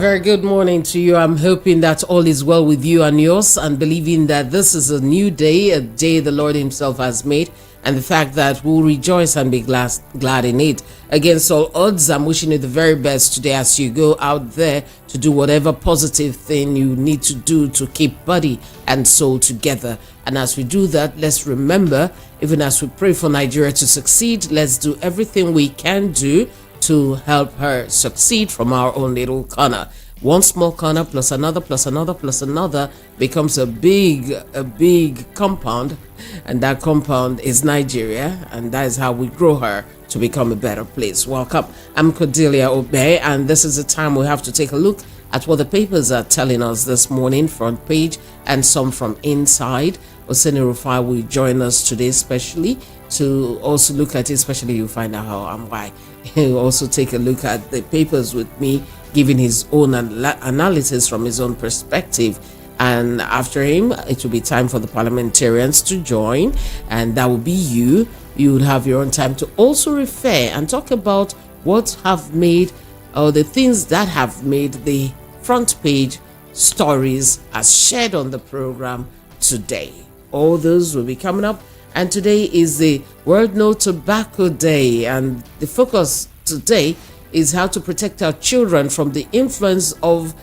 very good morning to you. I'm hoping that all is well with you and yours, and believing that this is a new day, a day the Lord himself has made, and the fact that we'll rejoice and be glad in it. Against all odds, I'm wishing you the very best today as you go out there to do whatever positive thing you need to do to keep body and soul together. And as we do that, let's remember, even as we pray for Nigeria to succeed, let's do everything we can do to help her succeed from our own little corner. One small corner plus another becomes a big compound, and that compound is Nigeria, and that is how we grow her to become a better place. Welcome. I'm Cordelia Obey, and this is the time we have to take a look at what the papers are telling us this morning, front page and some from inside. Oseni Rufai will join us today, especially to also look at it, especially you find out how and why. He'll also take a look at the papers with me, giving his own analysis from his own perspective. And after him, it will be time for the parliamentarians to join, and that will be you. You would have your own time to also refer and talk about what have made, or the things that have made the front page stories as shared on the program today. All those will be coming up. And today is the World No Tobacco Day, and the focus today is how to protect our children from the influence of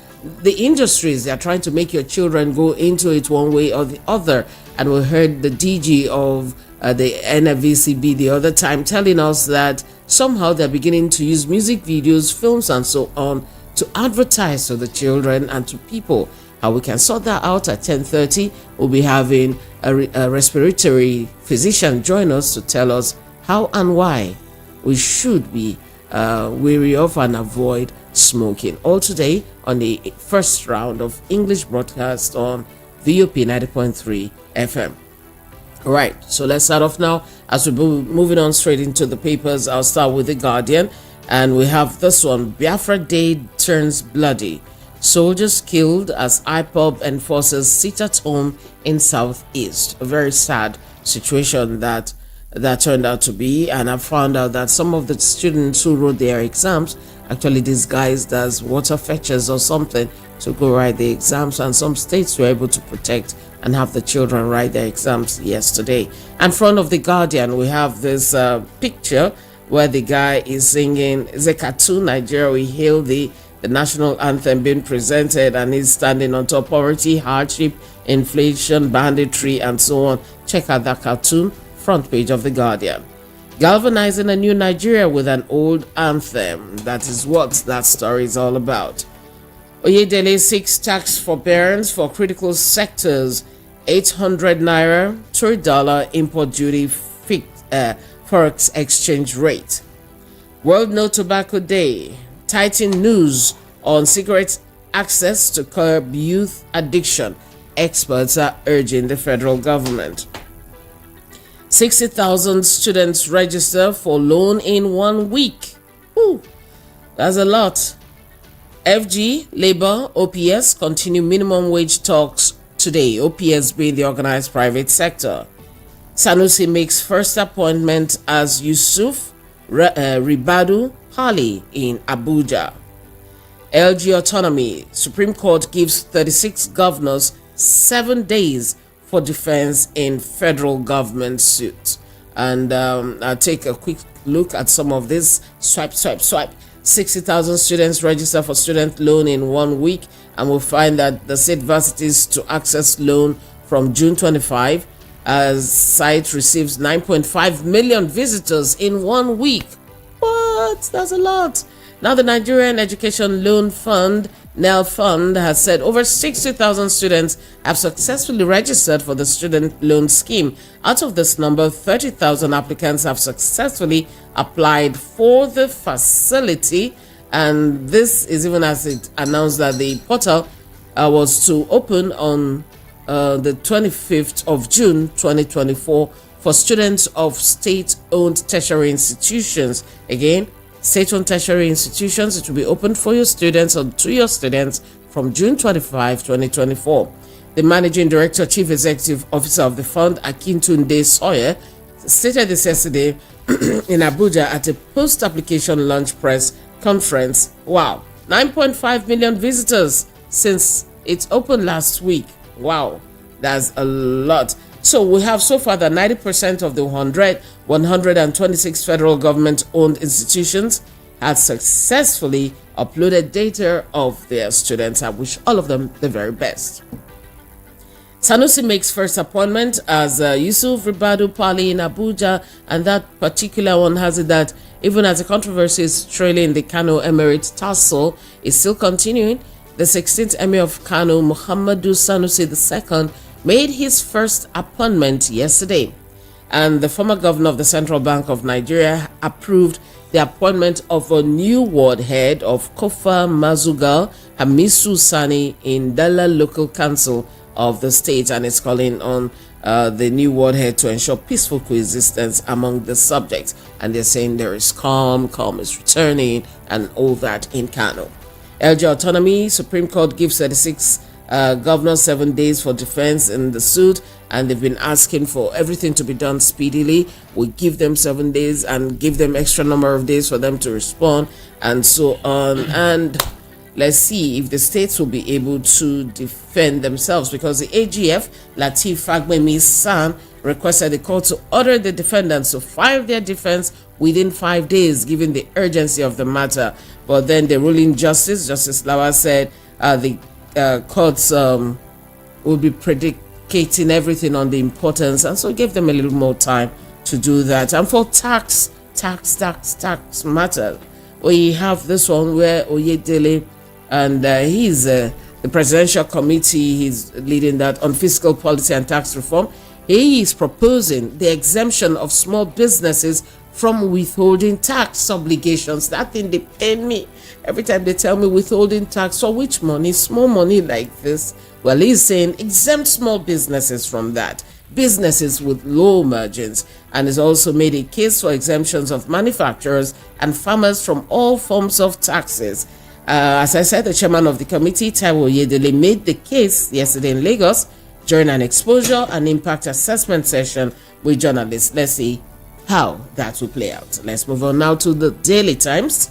the industries that are trying to make your children go into it one way or the other. And we heard the DG of the NFVCB the other time telling us that somehow they're beginning to use music videos, films and so on to advertise to the children and to people. How we can sort that out at 10:30. We'll be having a respiratory physician join us to tell us how and why we should be wary of and avoid smoking. All today on the first round of English broadcast on VOP 90.3 FM. All right, so let's start off now as we're moving on straight into the papers. I'll start with The Guardian, and we have this one: Biafra Day turns bloody. Soldiers killed as IPOB enforcers sit at home in Southeast. A very sad situation that turned out to be, and I found out that some of the students who wrote their exams actually disguised as water fetchers or something to go write the exams, and some states were able to protect and have the children write their exams yesterday. In front of The Guardian, we have this picture where the guy is singing, it's a cartoon, Nigeria we hail the national anthem being presented, and he's standing on top: poverty, hardship, inflation, banditry, and so on. Check out that cartoon, front page of The Guardian. Galvanizing a new Nigeria with an old anthem. That is what that story is all about. Oyedele seeks tax forbearance for critical sectors. 800 naira to $1 import duty forex exchange rate. World No Tobacco Day. Titan news on cigarette access to curb youth addiction. Experts are urging the federal government. 60,000 students register for loan in 1 week. Ooh, that's a lot. FG, Labour, OPS continue minimum wage talks today. OPS being the organized private sector. Sanusi makes first appointment as Yusuf Ribadu Hali in Abuja. LG autonomy. Supreme Court gives 36 governors 7 days for defense in federal government suit. And I'll take a quick look at some of this. Swipe. 60,000 students register for student loan in 1 week, and we'll find that the state varsities to access loan from June 25 as site receives 9.5 million visitors in 1 week. What? That's a lot. Now the Nigerian Education Loan Fund, NEL Fund, has said over 60,000 students have successfully registered for the student loan scheme. Out of this number, 30,000 applicants have successfully applied for the facility. And this is even as it announced that the portal was to open on the 25th of June 2024 for students of state-owned tertiary institutions. Again, state-owned tertiary institutions, it will be open for your students or to your students from June 25, 2024. The Managing Director, Chief Executive Officer of the fund, Akintunde Sawyer, stated this yesterday in Abuja at a post-application launch press conference. Wow, 9.5 million visitors since it opened last week. Wow, that's a lot. So we have so far that 90% of the 126 federal government-owned institutions had successfully uploaded data of their students. I wish all of them the very best. Sanusi makes first appointment as Yusuf Ribadu Pali in Abuja, and that particular one has it that even as the controversy is trailing the Kano Emirate tussle is still continuing, the 16th Emir of Kano, Muhammadu Sanusi II, made his first appointment yesterday. And the former governor of the Central Bank of Nigeria approved the appointment of a new ward head of Kofa Mazugal Hamisu Sani in Dala Local Council of the state, and is calling on the new ward head to ensure peaceful coexistence among the subjects. And they're saying there is calm is returning, and all that in Kano. LG Autonomy, Supreme Court gives 36 governors 7 days for defense in the suit, and they've been asking for everything to be done speedily. We give them 7 days and give them extra number of days for them to respond, and so on. And let's see if the states will be able to defend themselves, because the AGF, Lateef Fagbemi's son, requested the court to order the defendants to file their defense within 5 days, given the urgency of the matter. But then the ruling Justice Lawa, said the courts will be predicating everything on the importance, and so gave them a little more time to do that. And for tax matter, we have this one where Oyedele, and he's the presidential committee, he's leading that on fiscal policy and tax reform. He is proposing the exemption of small businesses from withholding tax obligations. That thing, they pain me every time they tell me withholding tax. So which money? Small money like this? Well, he's saying exempt small businesses from that, businesses with low margins, and has also made a case for exemptions of manufacturers and farmers from all forms of taxes. As I said, the chairman of the committee, Taiwo Oyedele, made the case yesterday in Lagos during an exposure and impact assessment session with journalists. Let's see how that will play out. Let's move on now to the Daily Times.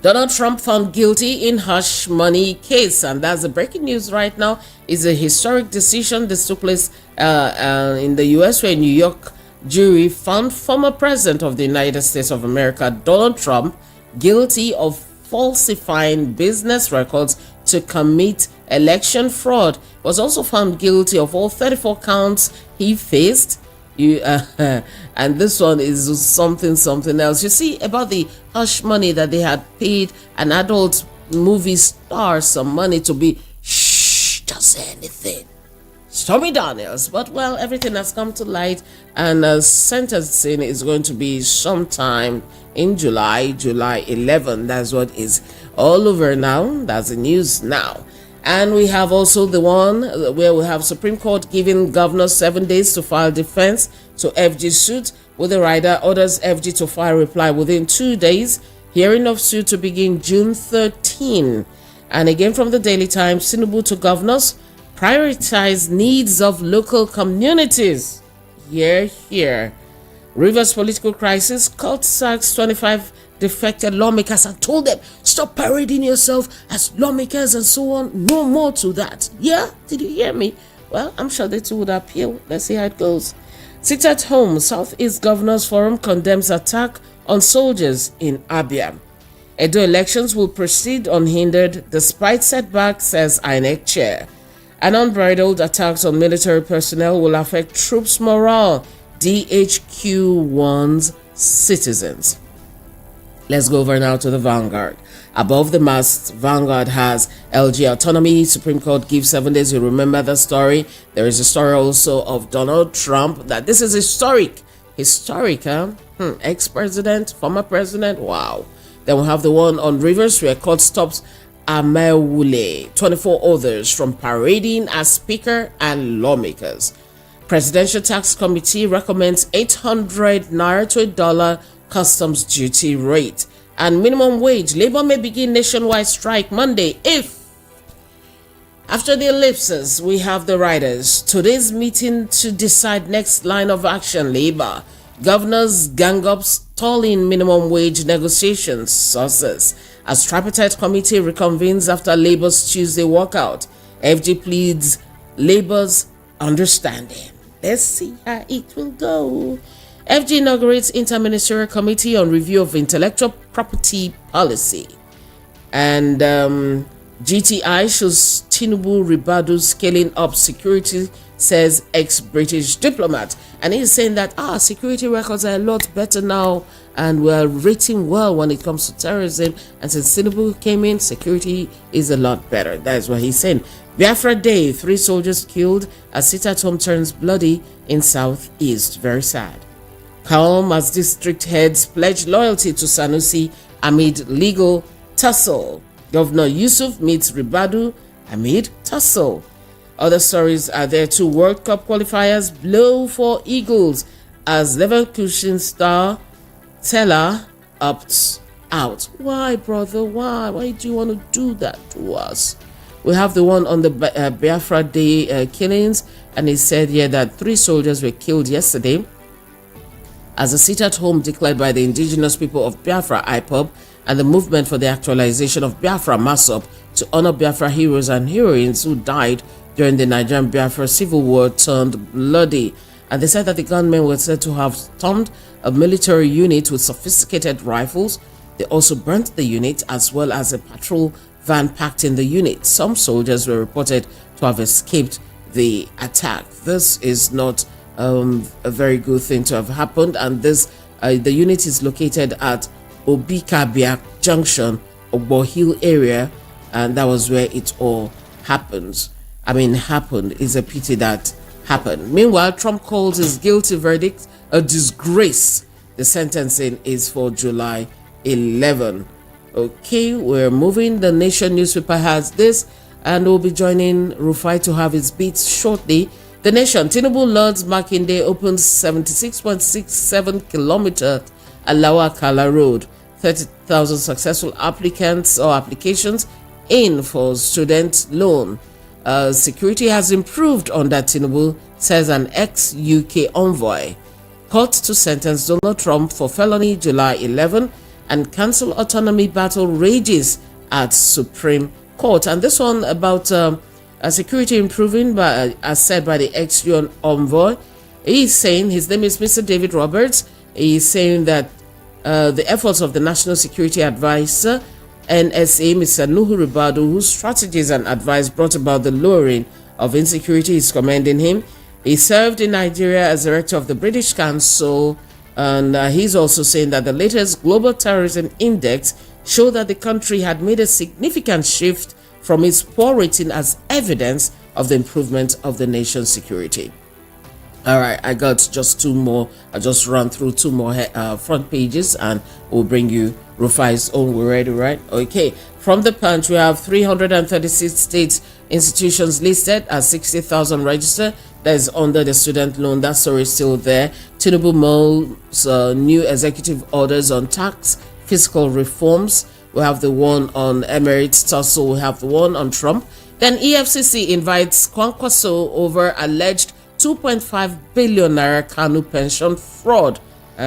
Donald Trump found guilty in hush money case, and that's the breaking news right now. It's a historic decision. This took place in the U.S., where a New York jury found former president of the United States of America, Donald Trump, guilty of falsifying business records to commit election fraud. Was also found guilty of all 34 counts he faced. And this one is something else. You see, about the hush money that they had paid an adult movie star some money to be don't say anything, Stormy Daniels. But well, everything has come to light, and sentencing is going to be sometime in July 11. That's what is all over now. That's the news now. And we have also the one where we have Supreme Court giving governors 7 days to file defense to FG suit, with the rider orders FG to file reply within 2 days. Hearing of suit to begin June 13. And again from the Daily Times, Tinubu to governors, prioritize needs of local communities. Here. Rivers political crisis, court sacks 25 defected lawmakers and told them, stop parading yourself as lawmakers and so on. No more to that. Yeah? Did you hear me? Well, I'm sure they too would appeal. Let's see how it goes. Sit at home. Southeast Governors Forum condemns attack on soldiers in Abia. Edo elections will proceed unhindered despite setbacks, says INEC chair. And unbridled attacks on military personnel will affect troops' morale, DHQ warns citizens. Let's go over now to the Vanguard. Above the mast, Vanguard has LG Autonomy, Supreme Court gives 7 days. You remember the story. There is a story also of Donald Trump. That this is historic, huh? Ex-president, former president. Wow. Then we'll have the one on Rivers, where court stops Amewule, 24 others from parading as speaker and lawmakers. Presidential Tax Committee recommends 800 naira to $1 customs duty rate. And minimum wage, labor may begin nationwide strike Monday if. After the ellipses, we have the riders. Today's meeting to decide next line of action, labor. Governors gang up stalling minimum wage negotiations, sources. as tripartite committee reconvenes after Labour's Tuesday walkout. FG pleads Labour's understanding. Let's see how it will go. FG inaugurates Interministerial Committee on Review of Intellectual Property Policy. And GTI shows Tinubu Ribadu scaling up security, says ex-British diplomat. And he's saying that security records are a lot better now and we're rating well when it comes to terrorism. And since Tinubu came in, security is a lot better. That is what he's saying. Biafra Day, 3 soldiers killed as sit-at-home turns bloody in Southeast. Very sad. Calm as district heads pledge loyalty to Sanusi amid legal tussle. Governor Yusuf meets Ribadu amid tussle. Other stories are there too. World Cup qualifiers blow for Eagles as Leverkusen star Teller opts out. Why, brother? Why? Why do you want to do that to us? We have the one on the Biafra Day killings, and he said here that 3 soldiers were killed yesterday as a sit-at-home declared by the indigenous people of Biafra, IPOB, and the movement for the actualization of Biafra, MASOP, to honor Biafra heroes and heroines who died during the Nigerian Biafra civil war turned bloody. And they said that the gunmen were said to have stormed a military unit with sophisticated rifles. They also burnt the unit as well as a patrol van packed in the unit. Some soldiers were reported to have escaped the attack. This is not a very good thing to have happened, and this the unit is located at Obikabia Junction, Ogbo Hill area, and that was where it all happens. Happened is a pity that happened. Meanwhile, Trump calls his guilty verdict a disgrace. The sentencing is for July 11. Okay, we're moving. The Nation newspaper has this, and we'll be joining Rufai to have his beats shortly. The Nation, Tinubu Lords Makinde opens 76.67 kilometers Alawa Kala Road. 30,000 successful applicants or applications in for student loan. Security has improved under Tinubu, says an ex-UK envoy. Court to sentence Donald Trump for felony July 11, and cancel autonomy battle rages at Supreme Court. And this one about security improving, as said by the ex-UN envoy. He's saying, his name is Mr. David Roberts. He's saying that the efforts of the National Security Advisor, NSA, Mr. Nuhu Ribadu, whose strategies and advice brought about the lowering of insecurity, is commending him. He served in Nigeria as director of the British Council, and he's also saying that the latest Global Terrorism Index showed that the country had made a significant shift from its poor rating as evidence of the improvement of the nation's security. All right, I got just 2 more. I'll just run through 2 more front pages and we'll bring you Rufai's own. We're ready, right? Okay. From the Punch, we have 336 state institutions listed as 60,000 registered. That is under the student loan. That story is still there. Tinubu molds new executive orders on tax, fiscal reforms. We have the one on Emirates tussle. We have the one on Trump. Then EFCC invites Kwankwaso over alleged 2.5 billion naira Kanu pension fraud. We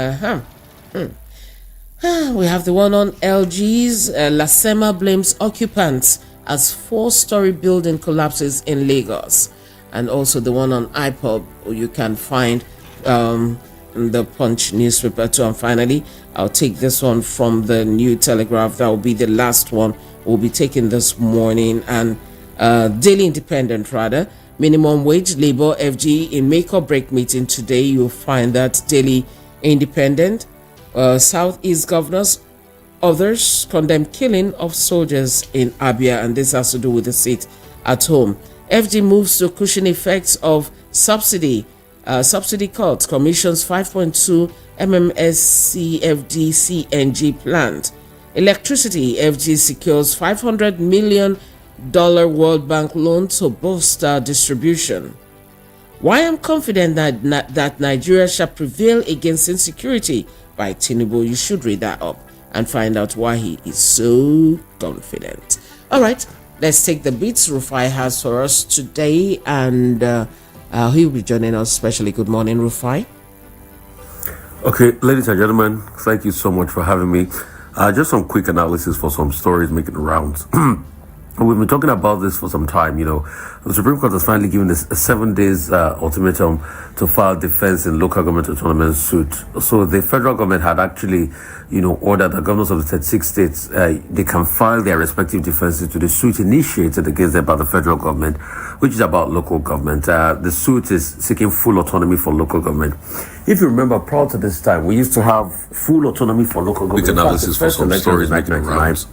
have the one on LG's. Lasema blames occupants as 4-story building collapses in Lagos. And also the one on IPOB, you can find the Punch newspaper too. And finally, I'll take this one from the New Telegraph. That will be the last one we'll be taking this morning. And Daily Independent, rather. Minimum wage, Labour, FG in make or break meeting today. You'll find that Daily Independent. Southeast governors, others condemn killing of soldiers in Abia, and this has to do with the seat at home. FG moves to cushion effects of subsidy. Subsidy cuts, commissions 5.2 MMSCFD CNG plant. Electricity, FG secures $500 million World Bank loan to bolster distribution. Why I'm confident that Nigeria shall prevail against insecurity by Tinubu. You should read that up and find out why he is so confident. All right, let's take the beats Rufai has for us today, and he'll be joining us specially. Good morning, Rufai. Okay, ladies and gentlemen, thank you so much for having me. Just some quick analysis for some stories making the rounds. We've been talking about this for some time. The Supreme Court has finally given us a 7 days ultimatum to file defense in local government autonomous suit. So the federal government had actually, ordered the governors of the 36 states, they can file their respective defenses to the suit initiated against them by the federal government, which is about local government. The suit is seeking full autonomy for local government. If you remember, prior to this time, we used to have full autonomy for local government. Quick analysis for some stories making rounds.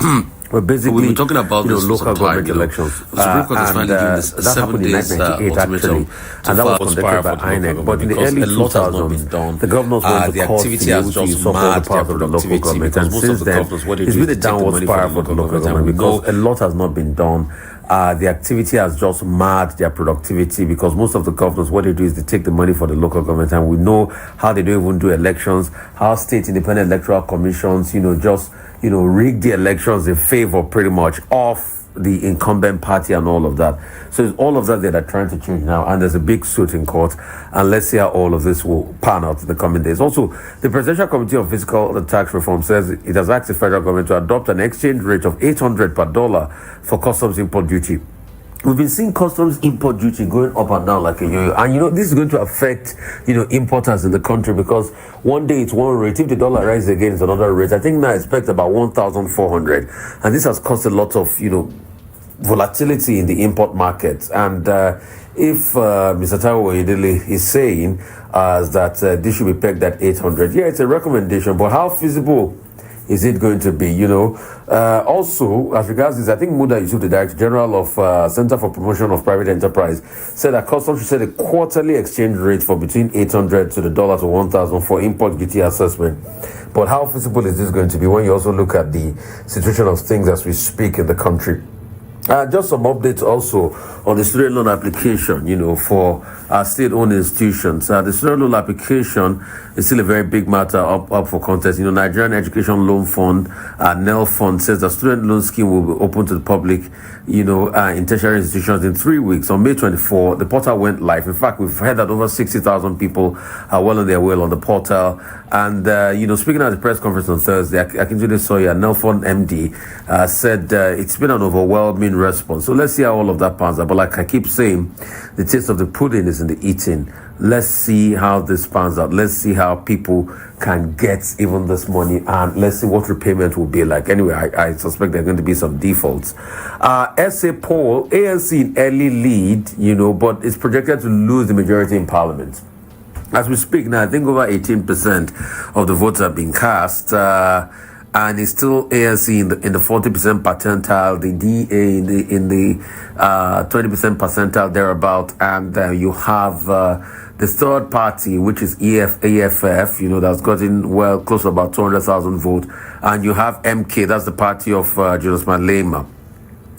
But basically, we've been talking about this local government elections. The Supreme Court has finally given this 7 days ultimatum to file conspire by INEC. But in the early 2000s, the governors went to the court activity has just marred their productivity because most of the governors, what they do it's is been a they take the downward money spiral from for the local government because a lot has not been done. The activity has just marred their productivity because most of the governors, what they do is they take the money for the local government, and we know how they don't even do elections, how state independent electoral commissions, rig the elections in favor pretty much of the incumbent party and all of that. So it's all of that that are trying to change now, and there's a big suit in court, and let's see how all of this will pan out in the coming days. Also, the Presidential Committee on Fiscal Tax Reform says it has asked the federal government to adopt an exchange rate of $800 per dollar for customs import duty. We've been seeing customs import duty going up and down like a yo-yo. And this is going to affect, importers in the country because one day it's one rate. If the dollar rises again, it's another rate. I think now I expect about 1,400. And this has caused a lot of, volatility in the import market. And if Mr. Taiwo Oyedele is saying that this should be pegged at 800, yeah, it's a recommendation. But how feasible is it going to be? Also, as regards this, I think Muda Yusuf, the Director General of Center for Promotion of Private Enterprise, said that customs should set a quarterly exchange rate for between 800 to the dollar to 1,000 for import duty assessment. But how feasible is this going to be when you also look at the situation of things as we speak in the country? Just some updates also on the student loan application, for state-owned institutions. The student loan application is still a very big matter up for contest. Nigerian Education Loan Fund, NEL Fund, says the student loan scheme will be open to the public, in tertiary institutions in 3 weeks. On May 24, the portal went live. In fact, we've heard that over 60,000 people are well on their way on the portal. And, speaking at the press conference on Thursday, Akinjide Soya, NEL Fund MD, said it's been an overwhelming response. So let's see how all of that pans out. But like I keep saying, the taste of the pudding is in the eating. Let's see how this pans out. Let's see how people can get even this money, and let's see what repayment will be like. Anyway, I suspect there are going to be some defaults. SA poll, ANC in early lead, but it's projected to lose the majority in parliament. As we speak now, I think over 18% of the votes have been cast. And it's still ANC in the 40% percentile, the DA in the 20% percentile thereabout, and you have the third party, which is AFF, that's gotten close to about 200,000 votes, and you have MK, that's the party of Julius Malema.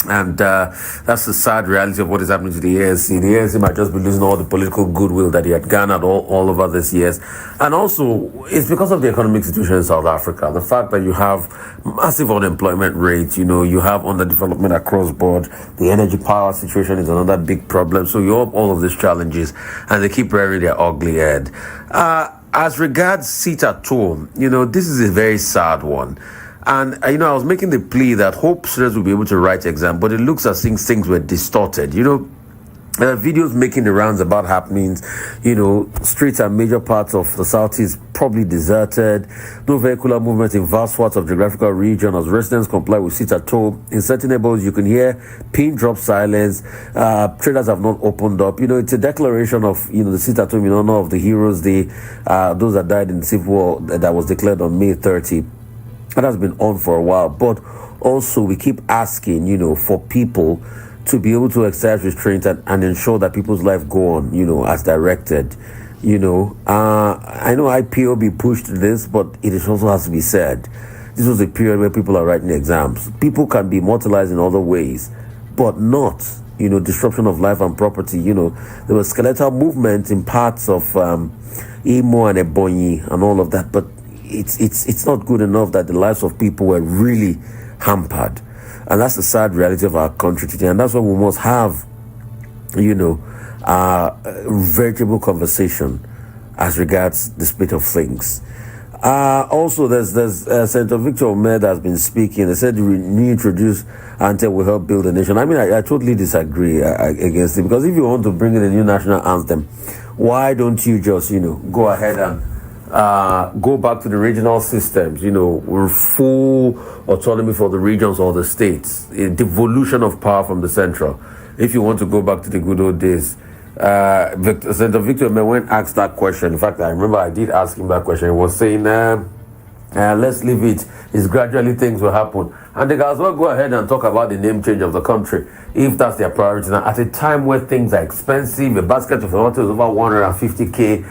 And that's the sad reality of what is happening to the ANC. The ANC might just be losing all the political goodwill that he had garnered all over these years. And also, it's because of the economic situation in South Africa. The fact that you have massive unemployment rate, you have underdevelopment across board. The energy power situation is another big problem. So you have all of these challenges, and they keep rearing their ugly head. As regards seat at home, this is a very sad one. And, I was making the plea that hope students will be able to write exam, but it looks as if things were distorted. Videos making the rounds about happenings, streets and major parts of the southeast probably deserted, no vehicular movement in vast swaths of geographical region as residents comply with sit at home. In certain neighborhoods, you can hear pin drop silence, traders have not opened up. It's a declaration of, the sit at home in honor of the heroes, those that died in the civil war that was declared on May 30. That has been on for a while, but also we keep asking, for people to be able to exercise restraint and ensure that people's life go on, as directed. I know IPOB pushed this, but it also has to be said. This was a period where people are writing exams. People can be immortalized in other ways, but not, disruption of life and property. There was skeletal movement in parts of Imo and Ebonyi and all of that, but it's not good enough that the lives of people were really hampered. And that's the sad reality of our country today. And that's why we must have, a veritable conversation as regards the state of things. Also, there's Senator Victor Omed has been speaking. They said reintroduce Anthem will help build a nation. I mean, I totally disagree against it, because if you want to bring in a new national anthem, why don't you just, go ahead and go back to the regional systems, with full autonomy for the regions or the states, a devolution of power from the central. If you want to go back to the good old days, Senator Victor when asked that question, in fact, I remember I did ask him that question. He was saying, let's leave it. It's gradually things will happen. And they can as well go ahead and talk about the name change of the country, if that's their priority. Now, at a time where things are expensive, a basket of tomatoes is over 150k,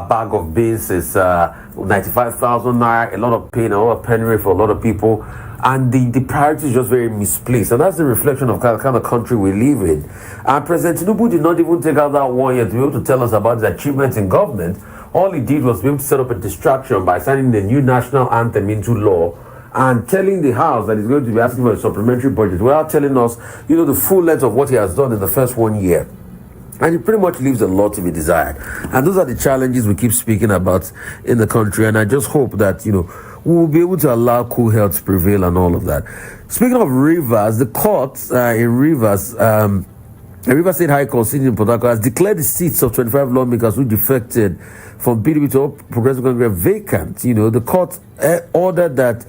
bag of beans is 95,000 naira, a lot of pain, a lot of penury for a lot of people. And the priority is just very misplaced. And that's the reflection of the kind of country we live in. And President Tinubu did not even take out that 1 year to be able to tell us about his achievements in government. All he did was be able to set up a distraction by signing the new national anthem into law and telling the House that he's going to be asking for a supplementary budget without telling us, the full length of what he has done in the first 1 year. And it pretty much leaves a lot to be desired. And those are the challenges we keep speaking about in the country. And I just hope that, we will be able to allow cool health to prevail and all of that. Speaking of Rivers, the court in Rivers, the Rivers State High Court sitting in Port Harcourt has declared the seats of 25 lawmakers who defected from PDP to Progressive Congress vacant. The court ordered that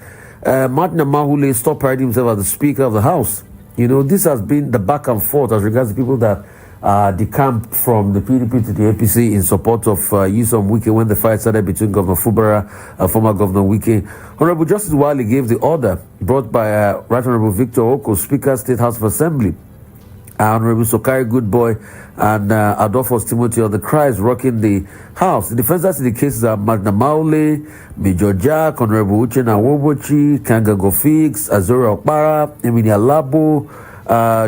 Martin Amahule stop parading himself as the Speaker of the House. This has been the back and forth as regards the people that decamped from the PDP to the APC in support of Nyesom Wike when the fight started between Governor Fubara and former Governor Wike. Honorable Justice Wiley gave the order brought by Right Honorable Victor Oko, Speaker, State House of Assembly. Honorable Sokari Goodboy and Adolphus Timothy on the cries rocking the House. The defendants in the cases are Magna Maule, Major Jack, Honorable Uchenna Wobochi, Kanga Gofix, Azora Okpara, Emilia Labo,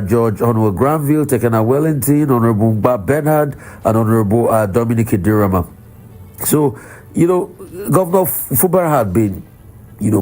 George Honorable Granville, Tekena Wellington, Honorable Bob Bernhard, and Honorable Dominic Idirama. So, Governor Fubara had been,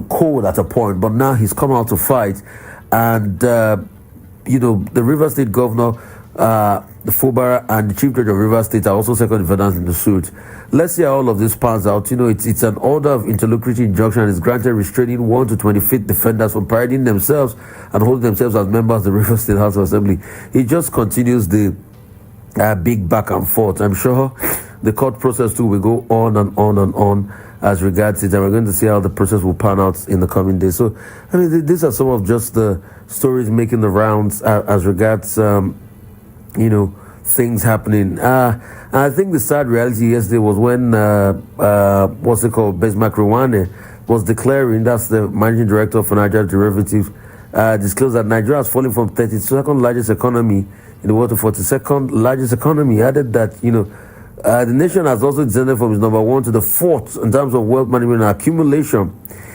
cold at a point, but now he's come out to fight. And, the Rivers State Governor, the Fubara, and the Chief Judge of Rivers State are also second defendants in the suit. Let's see how all of this pans out. It's an order of interlocutory injunction and is granted restraining 1 to 25th defendants from parading themselves and holding themselves as members of the Rivers State House of Assembly. It just continues the big back and forth. I'm sure the court process too will go on and on and on as regards it, and we're going to see how the process will pan out in the coming days. So, these are some of just the stories making the rounds as regards, things happening. And I think the sad reality yesterday was when, Bismarck Rwane was declaring, that's the managing director of Nigeria Derivatives, disclosed that Nigeria has fallen from 32nd largest economy in the world to 42nd largest economy. He added that, the nation has also descended from its number 1 to the 4th in terms of wealth management and accumulation.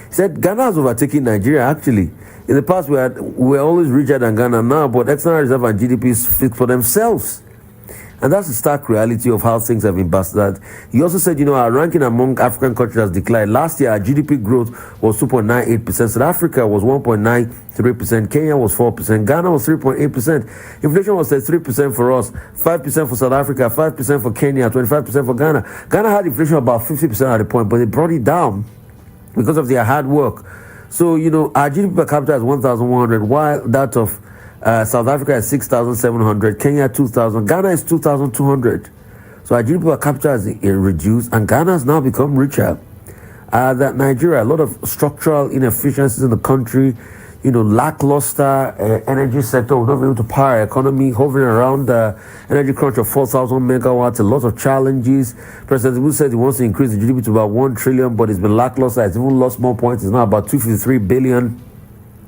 He said Ghana has overtaken Nigeria, actually. In the past, we were always richer than Ghana now, but external reserve and GDP speak for themselves. And that's the stark reality of how things have been bastardized. He also said, our ranking among African countries has declined. Last year, our GDP growth was 2.98%. South Africa was 1.93%. Kenya was 4%. Ghana was 3.8%. Inflation was 3% for us, 5% for South Africa, 5% for Kenya, 25% for Ghana. Ghana had inflation about 50% at the point, but they brought it down because of their hard work. So, our GDP per capita is 1,100, while that of South Africa is 6,700, Kenya 2,000, Ghana is 2,200. So our GDP per capita is reduced, and Ghana has now become richer. That Nigeria, a lot of structural inefficiencies in the country, lackluster energy sector, we're not able to power our economy, hovering around the energy crunch of 4,000 megawatts, a lot of challenges. President Tinubu said he wants to increase the GDP to about 1 trillion, but it's been lackluster. It's even lost more points. It's now about 253 billion.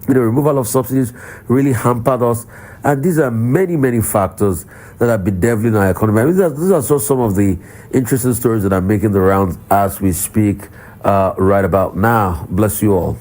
The removal of subsidies really hampered us. And these are many, many factors that have been deviling our economy. These are just some of the interesting stories that are making the rounds as we speak right about now. Bless you all.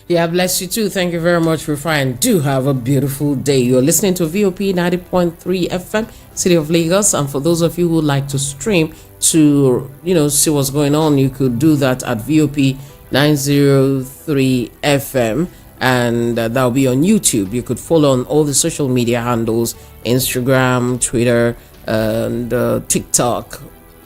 Yeah, bless you too. Thank you very much, Rufai, and do have a beautiful day. You're listening to VOP 90.3 FM, City of Lagos. And for those of you who like to stream to, see what's going on, you could do that at VOP 903 FM. And that'll be on YouTube. You could follow on all the social media handles, Instagram, Twitter, and TikTok,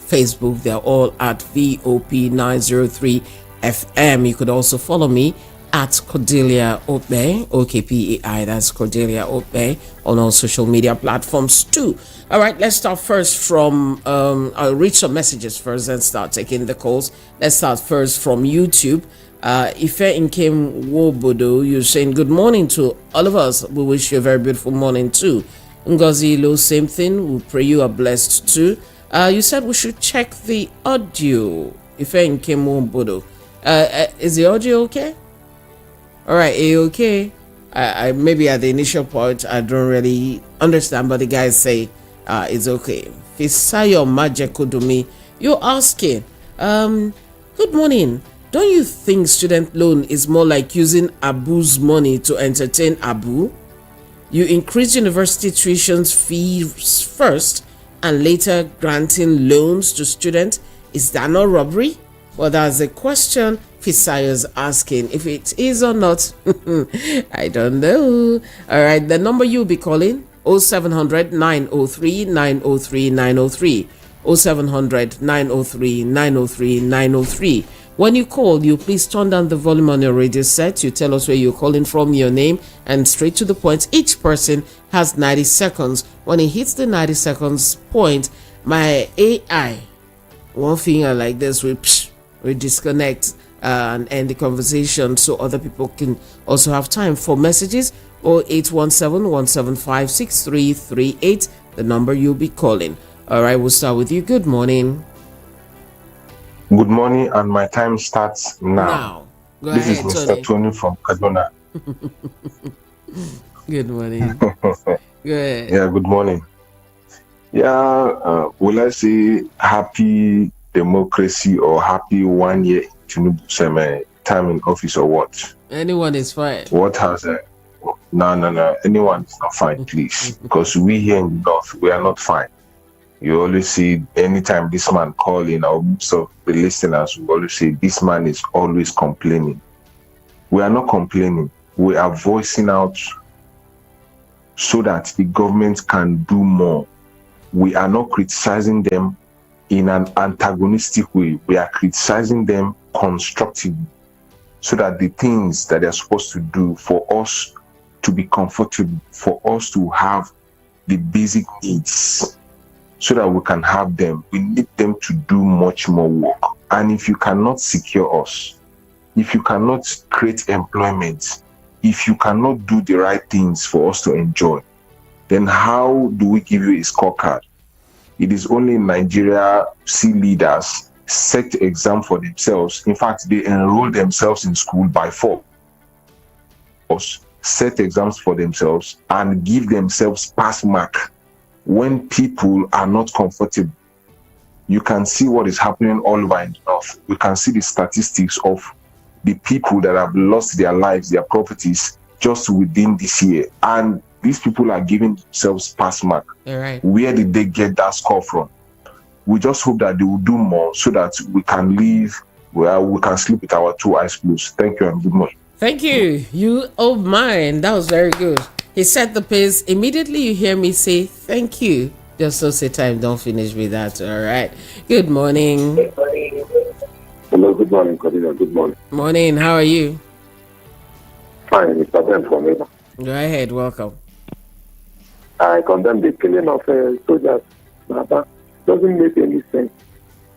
Facebook. They're all at VOP903 FM. You could also follow me at Cordelia Ope, OKPEI, that's Cordelia Ope, on all social media platforms too. All right, let's start first from, I'll read some messages first and start taking the calls. Let's start first from YouTube. Ife Nkem Wobodo, you're saying good morning to all of us. We wish you a very beautiful morning too. Ngozi Lo, same thing. We pray you are blessed too. You said we should check the audio. Ife Nkem Wobodo. Is the audio okay? All right, okay. I maybe at the initial part I don't really understand, but the guys say it's okay. Fisayo Majekodumi, you're asking, good morning. Don't you think student loan is more like using Abu's money to entertain Abu? You increase university tuition fees first and later granting loans to students. Is that not robbery? Well, that's a question Fisayo's asking. If it is or not, I don't know. All right, the number you'll be calling, 0700 903 903 903. 0700 903 903 903. When you call, you please turn down the volume on your radio set. You tell us where you're calling from, your name, and straight to the point. Each person has 90 seconds. When it hits the 90 seconds point, my AI, one finger like this, we disconnect and end the conversation so other people can also have time for messages. 0817-175-6338, the number you'll be calling. All right, we'll start with you. Good morning. Good morning, and my time starts now. Go this ahead, is Mr. Tony. Tony from Kaduna. Good morning. Go ahead. Yeah, good morning. Yeah, will I say happy democracy or happy 1 year Tinubu time in office or what? Anyone is fine. What has No. Anyone is not fine, please. Because we here in the North, we are not fine. You always see anytime this man calling, or so the listeners will always say this man is always complaining. We are not complaining. We are voicing out so that the government can do more. We are not criticizing them in an antagonistic way. We are criticizing them constructively so that the things that they're supposed to do for us to be comfortable, for us to have the basic needs, so that we can have them, we need them to do much more work. And if you cannot secure us, if you cannot create employment, if you cannot do the right things for us to enjoy, then how do we give you a scorecard? It is only in Nigeria see leaders set exam for themselves. In fact, they enroll themselves in school by force, set exams for themselves, and give themselves pass mark. When people are not comfortable, you can see what is happening all over in the North. We can see the statistics of the people that have lost their lives, their properties, just within this year. And these people are giving themselves pass mark. Right. Where did they get that score from? We just hope that they will do more so that we can live, well, we can sleep with our two eyes closed. Thank you and good morning. Thank you. You oh mine. That was very good. He set the pace. Immediately you hear me say thank you. Just so say time, don't finish with that. All right. Good morning. Hello, good morning, Cordelia. Good morning. Morning. How are you? Fine, Mr. Ben from Eva. Go ahead. Welcome. I condemn the killing of soldiers. That doesn't make any sense.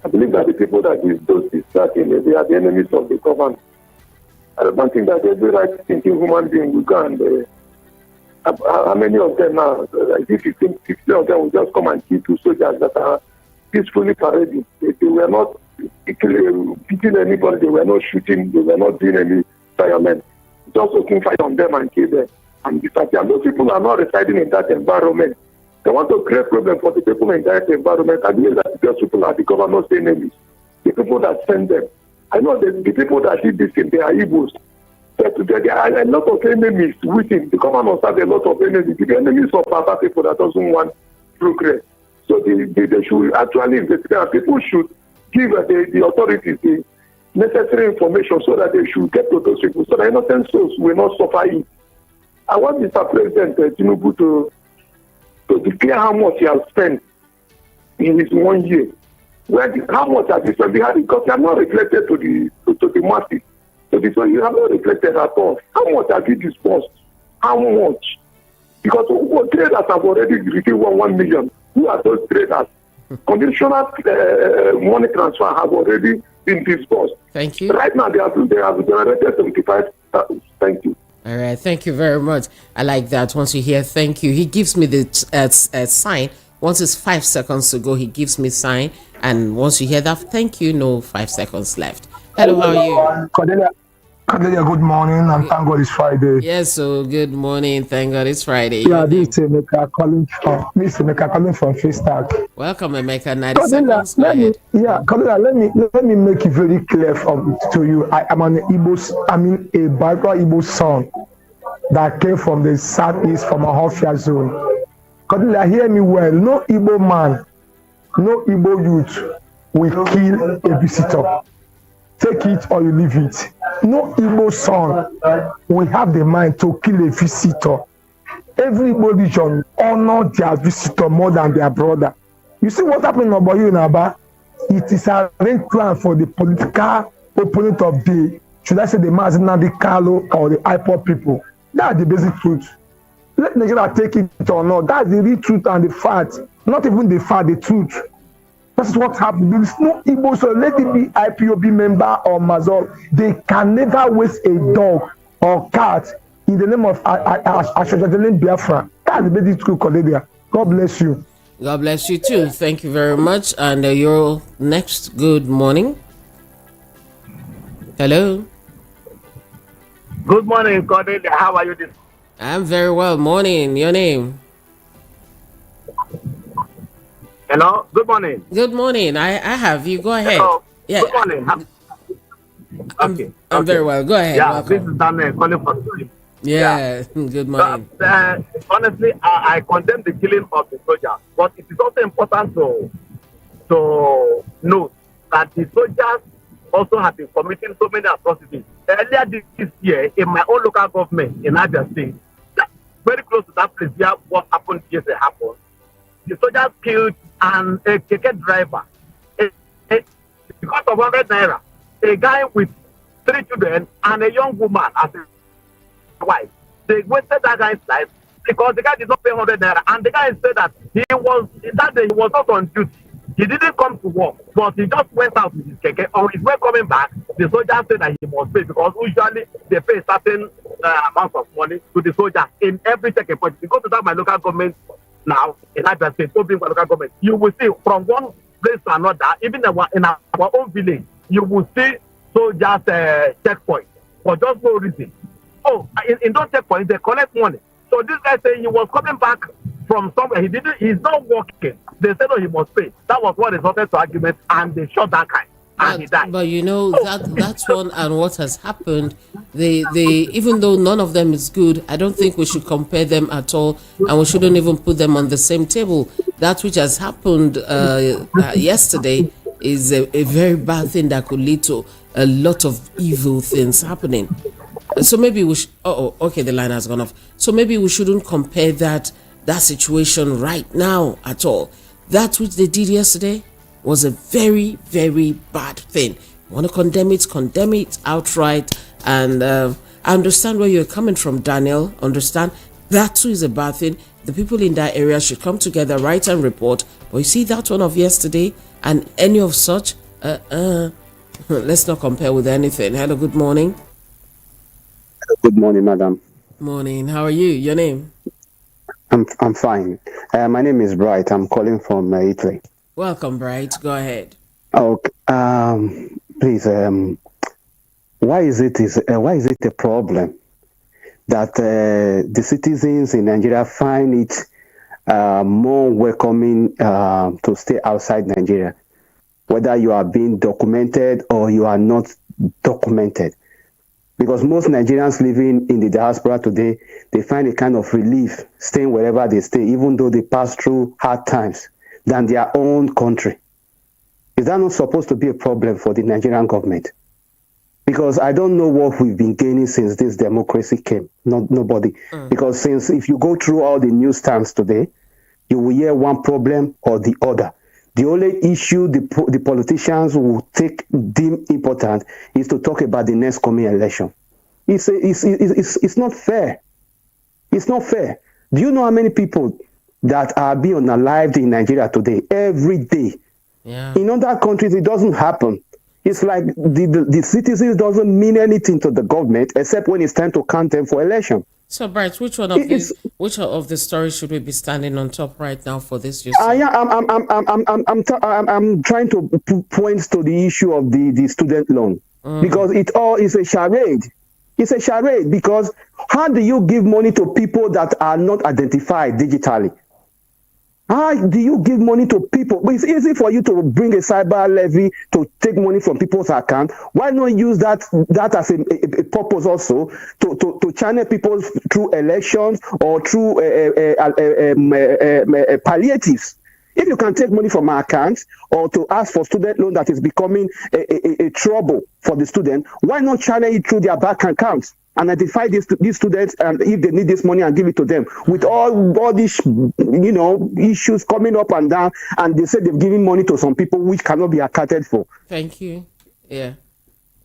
I believe that the people that is those distracting, they are the enemies of the government. I don't think that every right-thinking human being will go and how many of them now? Like 50 of them will just come and kill two soldiers that are peacefully parading. They were not beating anybody. They were not shooting. They were not doing any firemen. Just opening fire on them and kill them. And those people are not residing in that environment. They want to create problem for the people in that environment. I believe that those people are the government's enemies. The people that send them. I know that the people that did this thing, they are evils. But there are a lot of enemies with him. The government must have a lot of enemies. The enemies of other people that doesn't want progress. So they should actually investigate. People should give the authorities the necessary information so that they should get to those people, so that innocent souls will not suffer it. I want Mr. President Tinubu to declare how much he has spent in his 1 year. How much has this been behind? Because you have not reflected to the masses. So you have not reflected at all. How much have you disbursed? How much? Because traders have already received 1 million. Who are those traders? Conditional money transfer have already been disbursed. Thank you. Right now, they have generated 75,000. Thank you. All right. Thank you very much. I like that. Once you hear thank you, he gives me the sign. Once it's 5 seconds to go, he gives me sign. And once you hear that, thank you, no 5 seconds left. Hello, how are you? Cordelia, good morning, and thank God it's Friday. Yes, so good morning. Thank God it's Friday. Yeah, this is Emeka calling from Freestack. Welcome, Emeka. 90 seconds. Cordelia, let me make it very clear to you. I am a Biafra Igbo son that came from the southeast, from a Hofia zone. Cordelia, hear me well. No Igbo man, no Igbo youth will kill a visitor. Take it or you leave it. No Igbo son will have the mind to kill a visitor. Every Igbo religion honor their visitor more than their brother. You see what happened in Oboyo in Aba? It is a rank plan for the political opponent of the, should I say, the Mazinadi Kalo or the IPOP people. That's the basic truth. Let Nigeria take it or not. That's the real truth and the fact. Not even the fact, the truth. That's what happened. There is no Igbo, so let it be IPOB member or Mazol. They can never waste a dog or cat in the name of Ashojadelen Biafra. That's the basic truth, Cordelia. God bless you. God bless you too. Thank you very much. And your next good morning. Hello. Good morning, Cordelia. How are you this? I'm very well. Morning. Your name? Hello. Good morning. Good morning. I have you. Go ahead. Hello. Yeah. Good morning. I'm very well. Go ahead. Yeah, welcome. this is Daniel calling from. Yeah. Good morning. Honestly, I condemn the killing of the soldiers, but it is also important to note that the soldiers also have been committing so many atrocities. Earlier this year, in my own local government in Abia State, very close to that place where what happened yesterday happened, the soldiers killed a keke driver because of 100 naira. A guy with 3 children and a young woman as a wife. They wasted that guy's life because the guy did not pay 100 naira, and the guy said that that day he was not on duty. He didn't come to work, but he just went out with his keke. On his way coming back, the soldier said that he must pay because usually they pay a certain amount of money to the soldier in every checking point. If you go to that my local government now in Abia State, my local government, you will see from one place to another, even in our own village, you will see soldiers checkpoint for just no reason. Oh, in those checkpoints they collect money. So this guy saying he was coming back from somewhere. He's not working. They said, oh, he must pay. That was what resulted to argument, and they shot that guy. And he died. But you know, that's one, and what has happened, they even though none of them is good, I don't think we should compare them at all, and we shouldn't even put them on the same table. That which has happened yesterday is a very bad thing that could lead to a lot of evil things happening. So maybe we should, okay, the line has gone off. So maybe we shouldn't compare that situation right now at all. That which they did yesterday was a very, very bad thing. You want to condemn it outright. And I understand where you're coming from, Daniel. Understand that too is a bad thing. The people in that area should come together, write and report. But you see that one of yesterday and any of such, let's not compare with anything. Hello, good morning. Good morning, madam. Morning. How are you? Your name? I'm fine. My name is Bright. I'm calling from Italy. Welcome, Bright. Go ahead. Okay. Please. Why is it a problem that the citizens in Nigeria find it more welcoming to stay outside Nigeria, whether you are being documented or you are not documented? Because most Nigerians living in the diaspora today, they find a kind of relief staying wherever they stay, even though they pass through hard times, than their own country. Is that not supposed to be a problem for the Nigerian government? Because I don't know what we've been gaining since this democracy came. Nobody. Because since if you go through all the news stands today, you will hear one problem or the other. The only issue the politicians will deem important is to talk about the next coming election. It's not fair. It's not fair. Do you know how many people that are being unalived in Nigeria today, every day? Yeah. In other countries, it doesn't happen. It's like the citizens doesn't mean anything to the government except when it's time to count them for eleation. So, Bright, which of the stories should we be standing on top right now for this? I'm trying to point to the issue of the student loan because it all is a charade. It's a charade because how do you give money to people that are not identified digitally? How do you give money to people? But it's easy for you to bring a cyber levy to take money from people's account. Why not use that as a purpose also to channel people through elections or through palliatives? If you can take money from our accounts or to ask for student loan that is becoming a trouble for the student, why not channel it through their bank accounts and identify these students and if they need this money and give it to them? With all these issues coming up and down, and they say they've given money to some people which cannot be accounted for. Thank you. Yeah.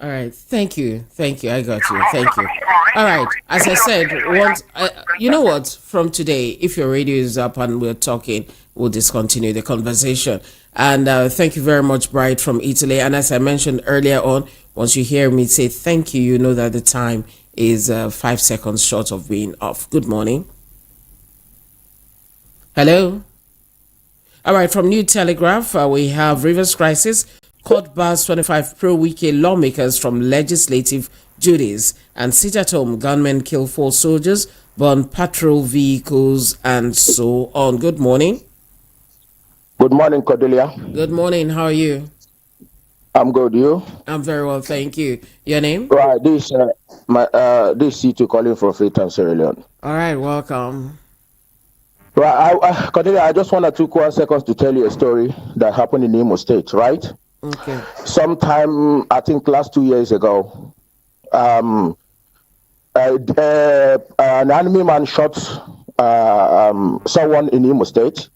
All right. Thank you. I got you. Thank you. All right. As I said, you know what? From today, if your radio is up and we're talking, we'll discontinue the conversation. And thank you very much, Bright from Italy. And as I mentioned earlier on, once you hear me say thank you, you know that the time is 5 seconds short of being off. Good morning. Hello. All right. From New Telegraph, we have Rivers Crisis. Court bars 25 pro-wiki lawmakers from legislative duties, and sit at home gunmen kill 4 soldiers, burn patrol vehicles, and so on. Good morning. Good morning, Cordelia. Good morning. How are you? I'm good. You? I'm very well, thank you. Your name? Right. This C2 calling from Freetown, Sierra Leone. All right. Welcome. Right. Cordelia, I just want to take 1 second to tell you a story that happened in Imo State. Right. Okay. Sometime, I think last 2 years ago, an enemy man shot someone in Imo State,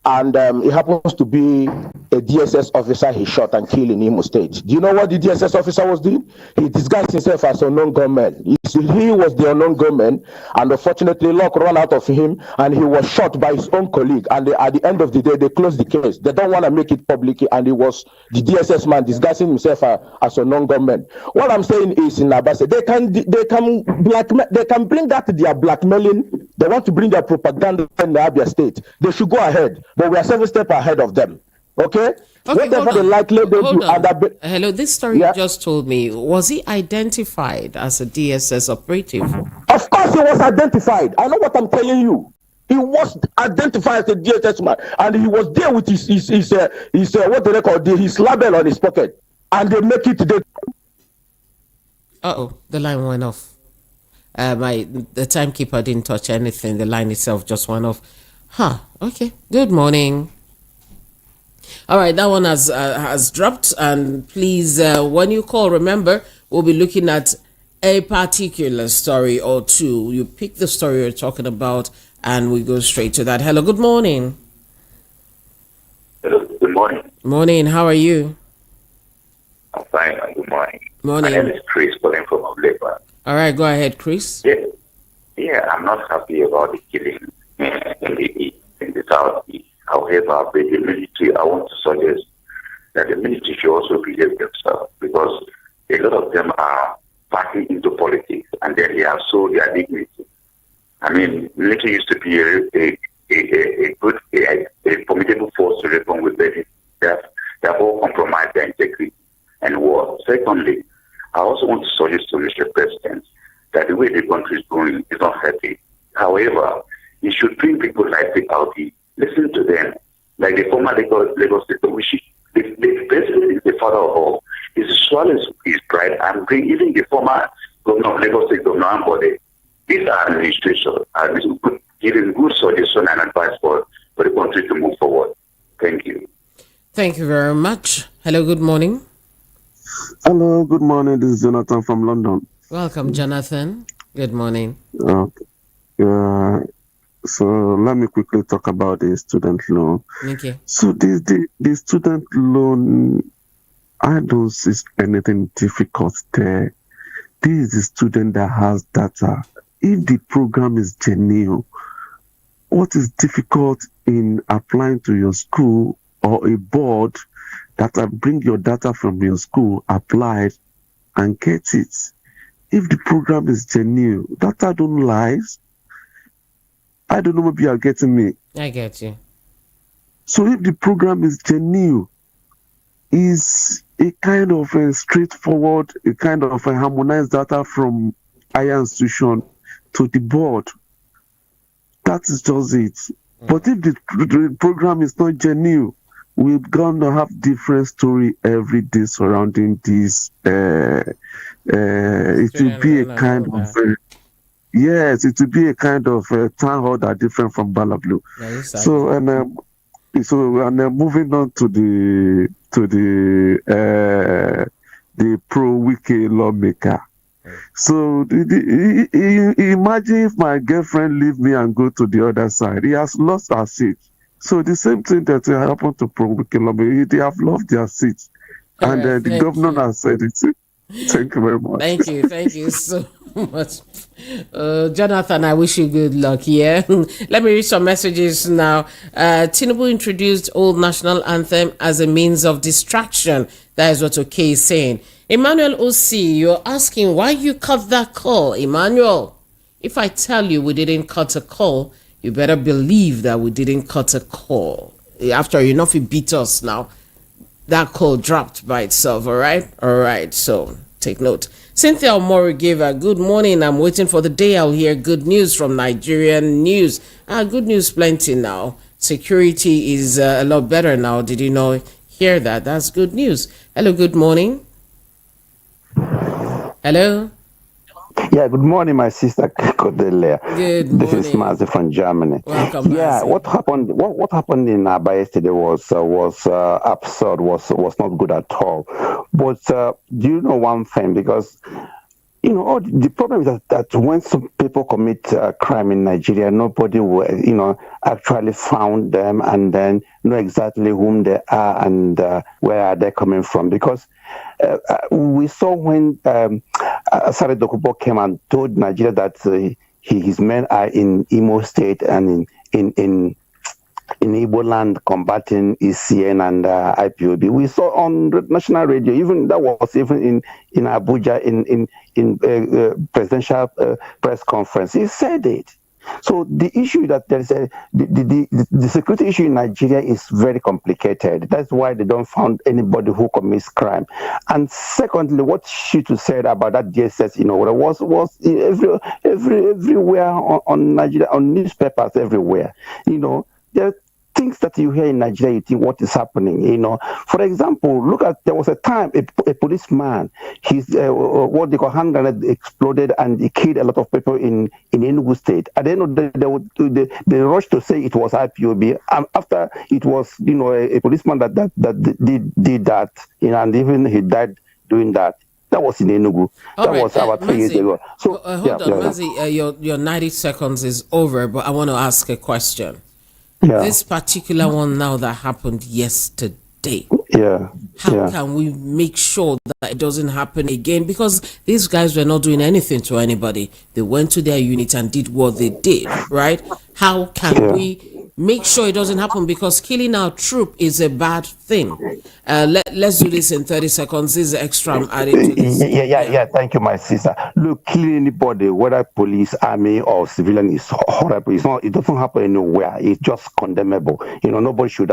and it happens to be a DSS officer he shot and killed in Imo State. Do you know what the DSS officer was doing? He disguised himself as an unknown gunman. He was the unknown gunman, and unfortunately, luck ran out of him, and he was shot by his own colleague. And at the end of the day, they closed the case. They don't want to make it public, and it was the DSS man disguising himself as a non-gunman. What I'm saying is, in Abase, they can bring that to their blackmailing. They want to bring their propaganda in the Abia State. They should go ahead, but we are 7 steps ahead of them. Okay, whatever they likely they do. Hello, this story you just told me, was he identified as a DSS operative? Of course, he was identified. I know what I'm telling you. He was identified as a DSS man, and he was there with his what do they call his label on his pocket, and they make it today. The line went off. The timekeeper didn't touch anything. The line itself just went off. Okay. Good morning. All right, that one has dropped, and please, when you call, remember, we'll be looking at a particular story or two. You pick the story you're talking about, and we go straight to that. Hello, good morning. Hello, good morning. Morning, how are you? I'm fine, good morning. Morning. My name is Chris, calling from Obleba. All right, go ahead, Chris. Yeah, I'm not happy about the killing in the Southeast. However, with the military, I want to suggest that the military should also behave themselves, because a lot of them are passing into politics, and then they have sold their dignity. I mean, military used to be a formidable force to reckon with, but they have all compromised their integrity and war. Secondly, I also want to suggest to Mr. President that the way the country is going is not happy. However, he should bring people like the Audi. Listen to them, like the former Lagos State, the president is the father of all. He swallows his pride and bring even the former governor of Lagos State, Governor Ambode. These are administration, giving good suggestion and advice for the country to move forward. Thank you. Thank you very much. Hello, good morning. Hello, good morning. This is Jonathan from London. Welcome, Jonathan. Good morning. So let me quickly talk about the student loan. Okay. So the student loan, I don't see anything difficult there. This is a student that has data. If the program is genuine, what is difficult in applying to your school or a board that bring your data from your school, apply it, and get it? If the program is genuine, data don't lie. I don't know, maybe you're getting me. I get you. So if the program is genuine, is a kind of a straightforward, a kind of a harmonized data from higher institution to the board. That is just it. But if the program is not genuine, we're gonna have different story every day surrounding this. It will be a kind of yes, it will be a kind of town hall that different from Balablu. Yeah, so moving on to the pro-wiki lawmaker. So imagine if my girlfriend leave me and go to the other side. He has lost her seat. So the same thing that happened to pro-wiki lawmaker. They have lost their seats. And the governor has said it. Thank you very much. Thank you so much. Jonathan, I wish you good luck. Yeah. Let me read some messages now. Tinubu introduced old national anthem as a means of distraction. That is what OK is saying. Emmanuel OC, you're asking why you cut that call. Emmanuel, if I tell you we didn't cut a call, you better believe that we didn't cut a call. After enough, you beat us now. That call dropped by itself, all right? So take note. Cynthia Omori gave a good morning. I'm waiting for the day I'll hear good news from Nigerian news. Good news plenty now. Security is a lot better now. Did you hear that? That's good news. Hello, good morning. Hello. Yeah, good morning, my sister Cordelia. Good morning. This is Mazi from Germany. Welcome, yeah, Mazi. What happened in Aba yesterday was absurd, was not good at all. But do you know one thing? Because the problem is that when some people commit crime in Nigeria, nobody will actually found them and then know exactly whom they are and where are they coming from. Because we saw when Sare Dokubo came and told Nigeria that his men are in Imo State and in Igbo land combating ECN and IPOB. We saw on national radio, even in Abuja in presidential press conference. He said it. So the issue that there is the security issue in Nigeria is very complicated. That's why they don't find anybody who commits crime. And secondly, what Shitu said about that DSS, was everywhere on Nigeria, on newspapers everywhere. There are things that you hear in Nigeria, you think what is happening. For example, there was a time a policeman, his what they call hand grenade exploded and he killed a lot of people in Enugu State. At the end of the day, they rushed to say it was IPOB. After it was a policeman that did that, and even he died doing that. That was in Enugu. That was about 3 years ago. So hold on, Mazi, your 90 seconds is over, but I want to ask a question. Yeah. This particular one now that happened yesterday. Yeah. How can we make sure that it doesn't happen again? Because these guys were not doing anything to anybody. They went to their unit and did what they did, right? How can we make sure it doesn't happen? Because killing our troop is a bad thing. Let's do this in 30 seconds. This is extra I'm adding to this. Yeah. Thank you, my sister. Look, killing anybody, whether police, army, or civilian, is horrible. It doesn't happen anywhere. It's just condemnable. Nobody should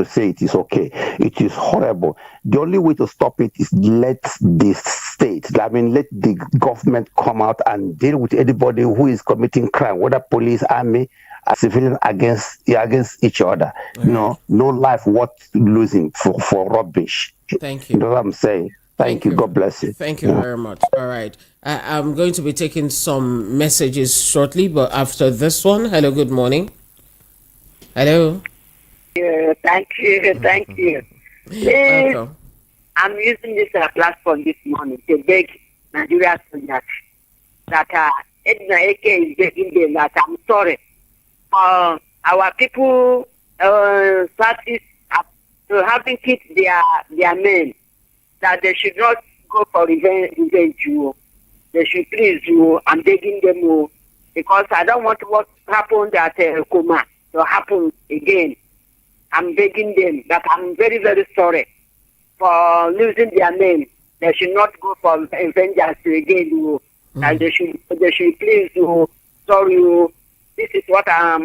say it is okay. It is horrible. The only way to stop it is let the state, let the government come out and deal with anybody who is committing crime, whether police, army, civilian against each other. No life worth losing for rubbish. Thank you. You know what I'm saying? Thank you. God bless you. Thank you very much. All right. I'm going to be taking some messages shortly, but after this one, hello, good morning. Hello. Yeah, thank you. Please, Welcome. I'm using this platform this morning to beg Nigeria soldiers that Edna AK is begging them that I'm sorry. our people started having kids their men, that they should not go for revenge. They should please you. I'm begging them, because I don't want what happened at Kuma to happen again. I'm begging them that I'm very, very sorry for losing their men. They should not go for vengeance again. And they should please you. Sorry, this is what I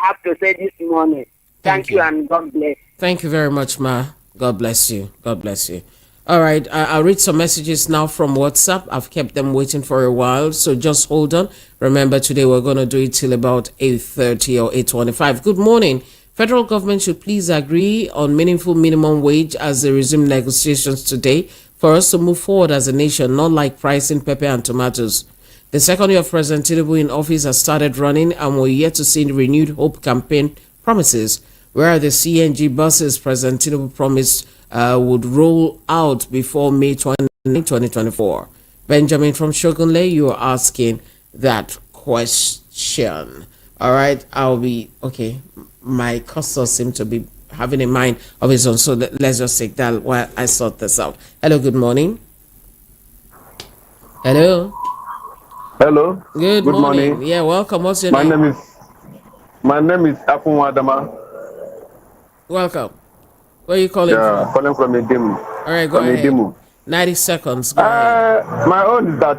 have to say this morning. Thank you and God bless. Thank you very much, Ma. God bless you. God bless you. All right, I'll read some messages now from WhatsApp. I've kept them waiting for a while, so just hold on. Remember, today we're going to do it till about 8:30 or 8:25. Good morning. Federal government should please agree on meaningful minimum wage as they resume negotiations today for us to move forward as a nation, not like pricing pepper and tomatoes. The second year of President Tinubu in office has started running, and we're yet to see the renewed hope campaign promises. Where are the CNG buses President Tinubu promised would roll out before May 2024? Benjamin from Shogunle, you are asking that question. All right, okay. My cursor seems to be having a mind of his own, so let's just take that while I sort this out. Hello, good morning. Hello. Hello. Good morning. Yeah, welcome. What's your name? My name is Apun Wadama. Welcome. Where are you calling from? Calling from Edimu. All right, go ahead. 90 seconds. Go ahead. My own is that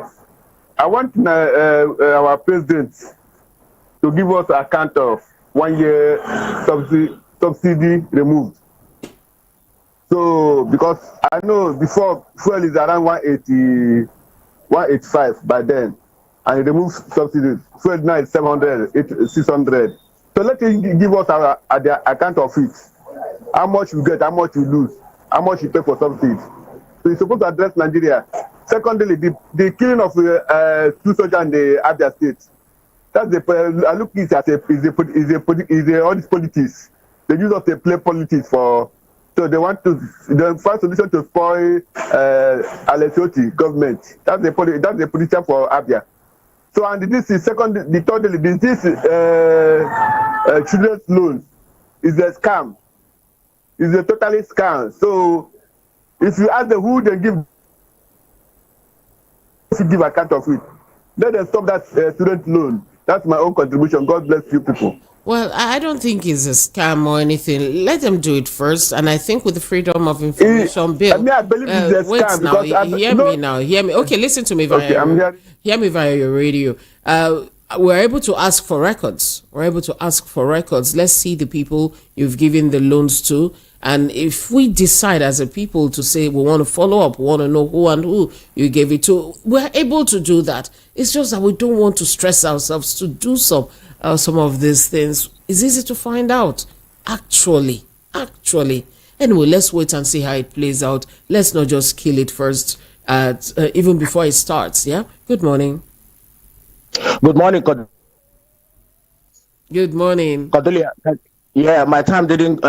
I want our president to give us a account of 1 year subsidy removed. So, because I know before fuel is around 180, 185 by then, and it removes subsidies. Fuel now is 700, 600. So let him give us the account of it. How much we get, how much we lose, how much we pay for subsidies. So he's supposed to address Nigeria. Secondly, the killing of two soldiers in the Abia State. That's I look at it as all these politics. They use us to play politics so they want to find solution to spoil Alessioti government. That's the politician for Abia. So and this is thirdly, this children's loan is a scam. It's a totally scam. So if you ask them who they give account of it, let them stop that student loan. That's my own contribution. God bless you people. Well, I don't think it's a scam or anything. Let them do it first. And I think with the Freedom of Information Bill. I believe it's a scam. Hear me. Okay, listen to me hear me via your radio. We're able to ask for records. Let's see the people you've given the loans to. And if we decide as a people to say we want to follow up, we want to know who and who you gave it to, we're able to do that. It's just that we don't want to stress ourselves to do some of these things. It's easy to find out. Actually. Anyway, let's wait and see how it plays out. Let's not just kill it first, even before it starts. Yeah. Good morning. Good morning. Good morning. Cordelia. Yeah, my time didn't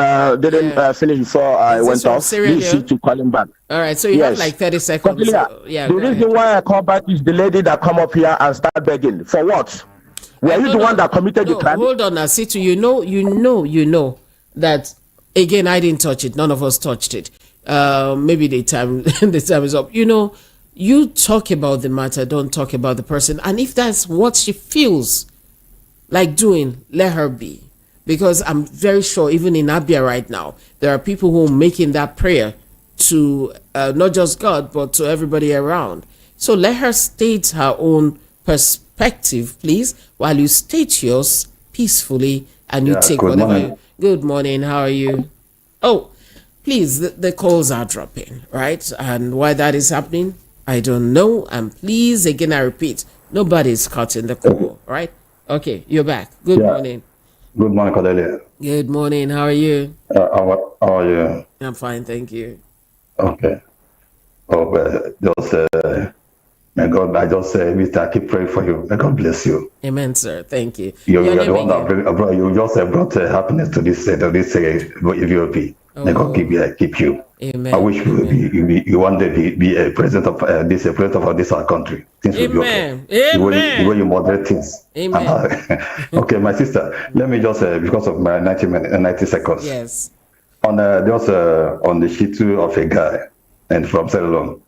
finish before I went off. Please to call him back. All right, so you have like 30 seconds. The reason why I call back is the lady that come up here and start begging. For what? Were you the one that committed the crime? Hold on, Asitu. You know that again. I didn't touch it. None of us touched it. Maybe the time is up. You talk about the matter. Don't talk about the person. And if that's what she feels like doing, let her be. Because I'm very sure even in Abia right now, there are people who are making that prayer to not just God, but to everybody around. So let her state her own perspective, please, while you state yours peacefully and you take whatever. Good morning. How are you? Oh, please, the calls are dropping, right? And why that is happening, I don't know. And please, again, I repeat, nobody's cutting the call, right? Okay, you're back. Good morning. Good morning, Cordelia. Good morning. How are you? How are you? I'm fine, thank you. Okay. May God, I just say, Mr. I keep praying for you. May God bless you. Amen, sir. Thank you. You're the one that you just brought happiness to this VOP. May God keep you. Amen. I wish you one day be a president of our country. Things will be okay. Amen. The way you moderate things. Amen. Okay, my sister. Let me just because of my 90 seconds. Yes. On on the shitu of a guy and from Sierra Leone.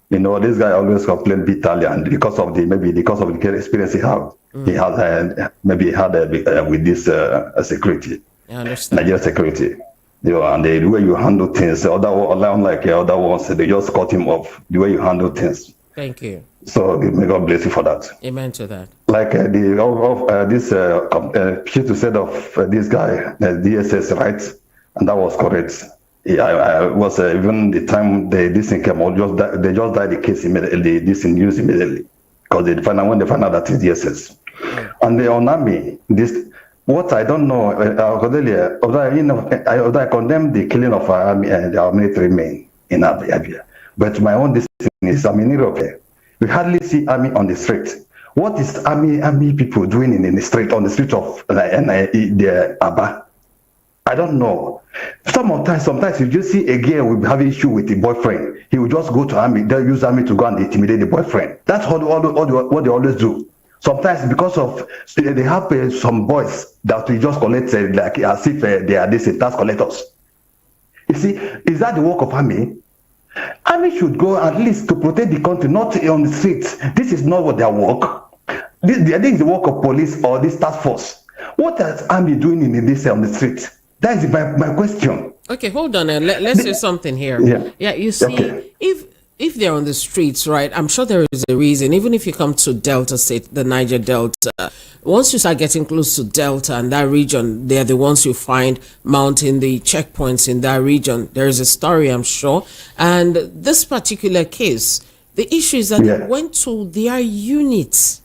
You know, this guy always complained bitterly, and because of the experience he had, he had with this security, Nigerian security. You know, and the way you handle things, unlike other ones, they just cut him off. The way you handle things. Thank you. So may God bless you for that. Amen to that. Like this Shitu said of this guy, DSS, right? And that was correct. I was even the time this thing came out, they just died the case immediately. This in news immediately because when they find out that it's DSS. And the Onami, what I don't know, I condemn the killing of our military men in Abia. But my own decision is, in Europe, we hardly see army on the street. What is army people doing in the street, on the street of the Aba? I don't know. Sometimes you just see a girl will have issue with the boyfriend. He will just go to army. They'll use army to go and intimidate the boyfriend. That's what they always do. Sometimes because of they have some boys that we just collect like as if they are this tax collectors. You see, is that the work of army? Army should go at least to protect the country, not on the streets. This is not what their work. This is the work of police or this task force. What is army doing in this on the street? That is my question. Okay, hold on. Let's say something here. Yeah. You see, if they're on the streets, right, I'm sure there is a reason. Even if you come to Delta State, the Niger Delta, once you start getting close to Delta and that region, they're the ones you find mounting the checkpoints in that region. There is a story, I'm sure. And this particular case, the issue is that they went to their units.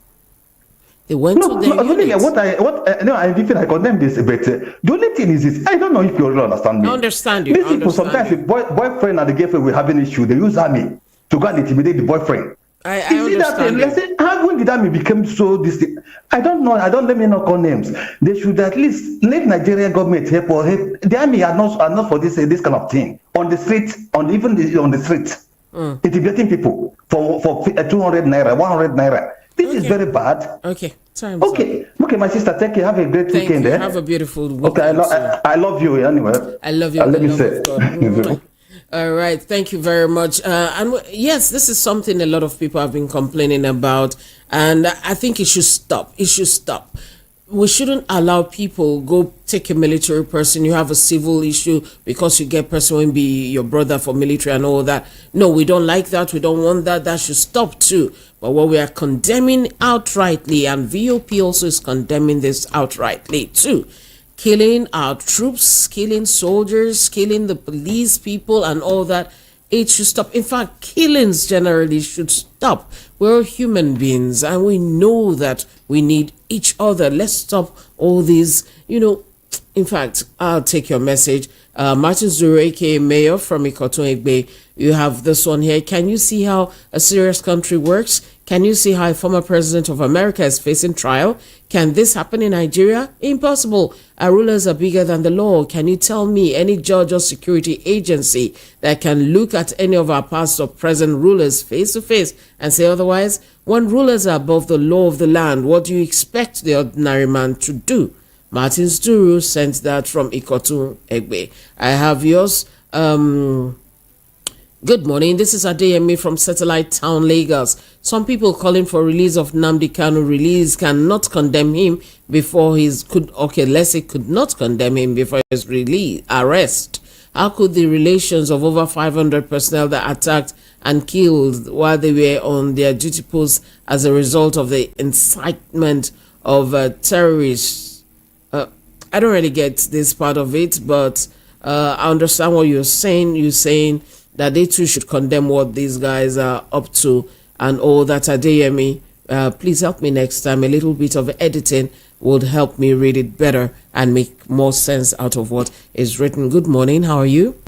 They went to their units. I condemn this, but the only thing is this. I don't know if you really understand me. I understand you. These people, sometimes the boyfriend and the girlfriend will have an issue. They use army to go and intimidate the boyfriend. I understand. Let's say, when did army become so distinct? I don't know. Let me not call names. They should at least let Nigerian government help or help. The army are not for this kind of thing on the street, on the street, intimidating people for 200 naira, 100 naira. This is very bad. Okay. Okay, my sister. Thank you. Have a great weekend. Have a beautiful weekend. Okay, I love you anyway. I love you. Let me say. All right. Thank you very much. And yes, this is something a lot of people have been complaining about, and I think it should stop. It should stop. We shouldn't allow people go take a military person. You have a civil issue because you get person will be your brother for military and all that. No, we don't like that. We don't want that. That should stop too. But what we are condemning outrightly, and VOP also is condemning this outrightly too, killing our troops, killing soldiers, killing the police people and all that, it should stop. In fact, killings generally should stop. We're human beings and we know that we need each other. Let's stop all these, in fact, I'll take your message. Martin Zuru, aka Mayor from Ikotun Egbe, you have this one here. Can you see how a serious country works? Can you see how a former president of America is facing trial? Can this happen in Nigeria? Impossible. Our rulers are bigger than the law. Can you tell me any judge or security agency that can look at any of our past or present rulers face to face and say otherwise? When rulers are above the law of the land, what do you expect the ordinary man to do? Martin Sturu sent that from Ikotun Egbe. I have yours. Good morning. This is Adeyemi from Satellite Town, Lagos. Some people calling for release of Nnamdi Kanu release cannot condemn him before could not condemn him before his arrest. How could the relations of over 500 personnel that attacked and killed while they were on their duty posts as a result of the incitement of terrorists? I don't really get this part of it, but I understand what you're saying. You're saying that they too should condemn what these guys are up to and all that. Adeyemi, please help me next time. A little bit of editing would help me read it better and make more sense out of what is written. Good morning. How are you?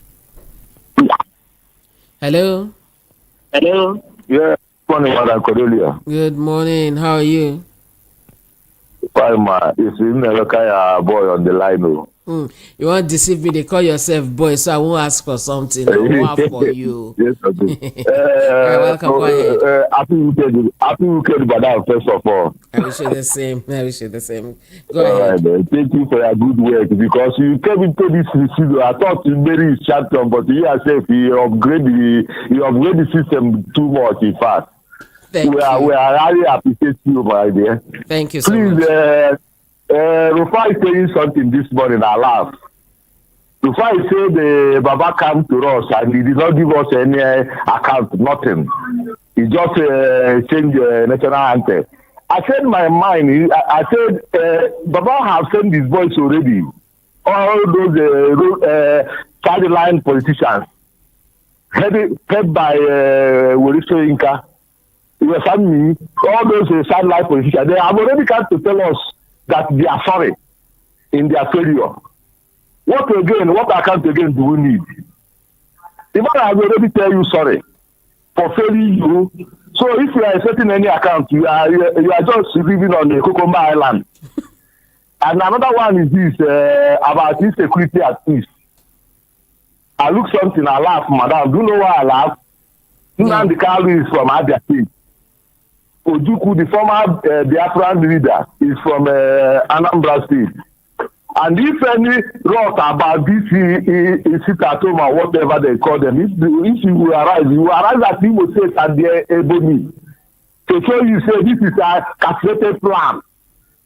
Hello? Hello? Yeah. Good morning, Madam Cordelia. Good morning. How are you? Fine, man. You see, look at boy on the line. You want to deceive me? They call yourself boy, so I won't ask for something. I will have for you. Yes, okay. Welcome. Go ahead. Happy weekend, madam, first of all. I wish you the same. I wish you the same. Go All ahead. right, man. Thank you for your good work because you came into this studio. I thought Mary is champion, but you yourself, you upgrade the system too much, in fact. Thank we are really appreciate you, my dear. Thank you so Please, much. Rufai saying something this morning, I laugh. Rufai said the Baba came to us and he did not give us any account, nothing. He just changed the national anthem. I said my mind, I said, Baba have sent his voice already. All those sideline politicians, head by Woriso Inka, all those sideline politicians, they have already come to tell us that they are sorry in their failure. What account again do we need? The man has already tell you sorry for failing you. So if you are setting any account, you are just living on the Kokomba Island. And another one is this about insecurity at peace. I look something, I laugh, madam. Do you know why I laugh? Nnamdi Kanu is from Abia State. Ojukwu, the former Biafran leader, is from Anambra State. And if any wrote about this, he sit at home or whatever they call them, if you will arise at Imo State and the Ebony. To show you, say this is a calculated plan.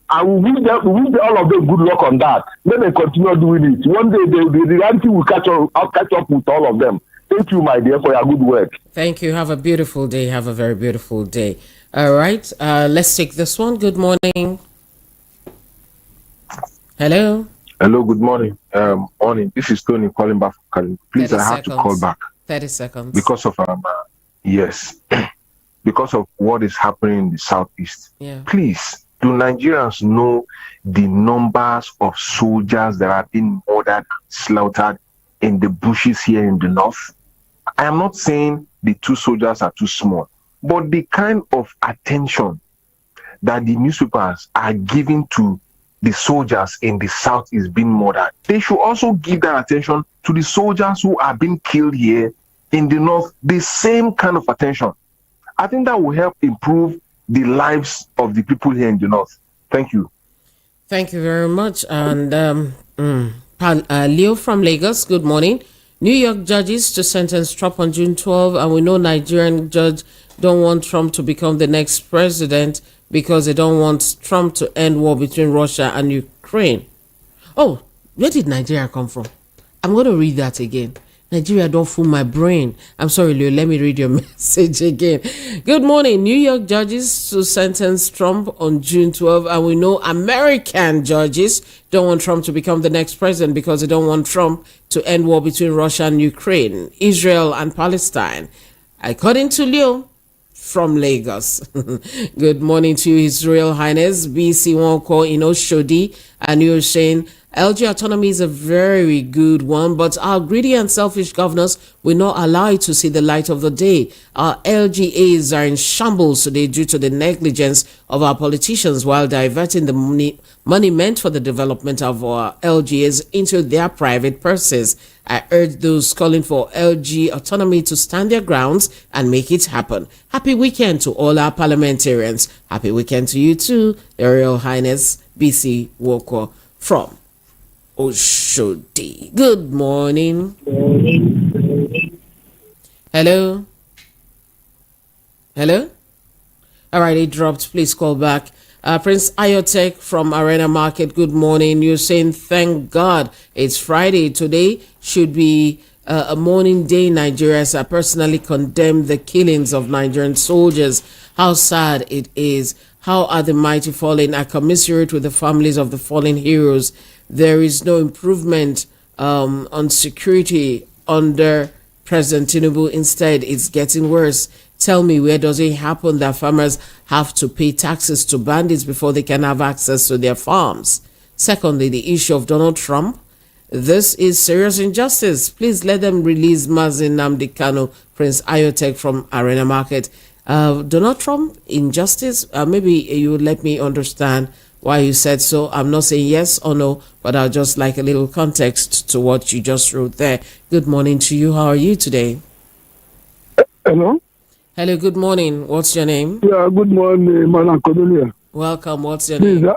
And we wish all of them good luck on that. Let them continue doing it. One day the reality will catch up with all of them. Thank you, my dear, for your good work. Thank you. Have a beautiful day. Have a very beautiful day. All right. Let's take this one. Good morning. Hello. Hello, good morning. Morning. This is Tony calling back from Cali. Please, I have to call back. 30 seconds. Because of yes. Because of what is happening in the southeast. Yeah. Please, do Nigerians know the numbers of soldiers that are being murdered, slaughtered in the bushes here in the north? I am not saying the two soldiers are too small, but the kind of attention that the newspapers are giving to the soldiers in the south is being murdered. They should also give that attention to the soldiers who are being killed here in the north, the same kind of attention. I think that will help improve the lives of the people here in the north. Thank you. Thank you very much. And Leo from Lagos, good morning. New York judges to sentence Trump on June 12, and we know Nigerian judge don't want Trump to become the next president because they don't want Trump to end war between Russia and Ukraine. Oh, where did Nigeria come from? I'm going to read that again. Nigeria, don't fool my brain. I'm sorry, Leo, let me read your message again. Good morning. New York judges to sentence Trump on June 12, and we know American judges don't want Trump to become the next president because they don't want Trump to end war between Russia and Ukraine, Israel and Palestine. According to Leo from Lagos. Good morning to you, His Royal Highness BC Wonko Inoshodi, and you're saying LG autonomy is a very good one, but our greedy and selfish governors will not allow it to see the light of the day. Our LGAs are in shambles today due to the negligence of our politicians while diverting the money meant for the development of our LGAs into their private purses. I urge those calling for LG autonomy to stand their grounds and make it happen. Happy weekend to all our parliamentarians. Happy weekend to you too, Your Royal Highness BC Woko from Oshodi. Good morning. Hello? Hello? All right, it dropped. Please call back. Prince Ayotek from Arena Market, good morning. You're saying, thank God it's Friday. Today should be a mourning day in Nigeria. As I personally condemn the killings of Nigerian soldiers. How sad it is. How are the mighty fallen? I commiserate with the families of the fallen heroes. There is no improvement on security under President Tinubu. Instead, it's getting worse. Tell me, where does it happen that farmers have to pay taxes to bandits before they can have access to their farms? Secondly, the issue of Donald Trump. This is serious injustice. Please let them release Mazi Nnamdi Kanu, Prince Ayotek from Arena Market. Donald Trump, injustice? Maybe you would let me understand why you said so. I'm not saying yes or no, but I'll just like a little context to what you just wrote there. Good morning to you. How are you today? Hello? Hello, good morning. What's your name? Yeah, good morning, Madam Cordelia. Welcome. What's your name? This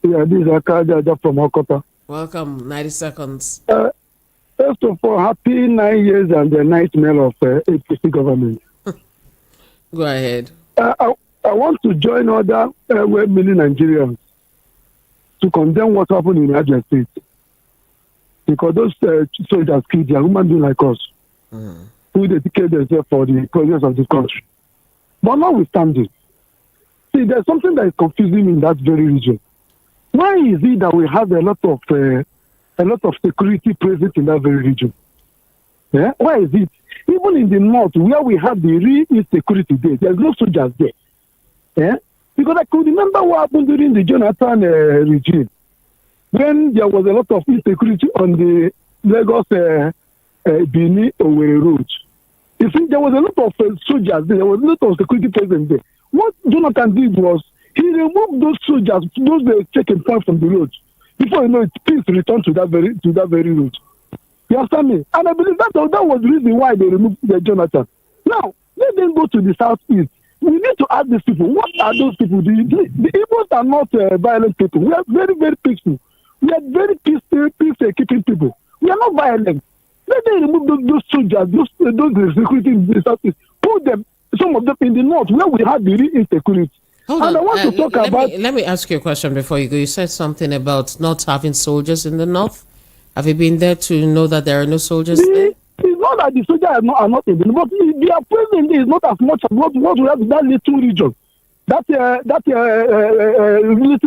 is Akaja from Okota. Welcome. 90 seconds. First of all, happy 9 years and the nightmare of APC government. Go ahead. I want to join other many Nigerians to condemn what happened in Niger State. Because those soldiers killed their human beings like us, who dedicate themselves for the progress of this country. But notwithstanding, see, there's something that is confusing in that very region. Why is it that we have a lot of security present in that very region? Yeah? Why is it? Even in the north, where we have the real insecurity there's no soldiers there. Yeah? Because I could remember what happened during the Jonathan regime, when there was a lot of insecurity on the Lagos Benin Owerri road. You see, there was a lot of soldiers there was a lot of security present there. What Jonathan did was, he removed those soldiers, those checking points from the road. Before you know it, peace returned to that very road. You understand me? And I believe that was the reason why they removed the Jonathan. Now, let them go to the southeast. We need to ask these people, what are those people? The Igbos are not violent people. We are very, very peaceful. We are very peace-keeping people. We are not violent. Let them remove those soldiers, those security in the southeast. Put them, some of them in the north, where we have the real insecurity. Hold on. I want to talk about. Let me ask you a question before you go. You said something about not having soldiers in the north. Have you been there to know that there are no soldiers there? It's not that the soldiers are not in the north, but their presence is not as much as what we have in that little region. That little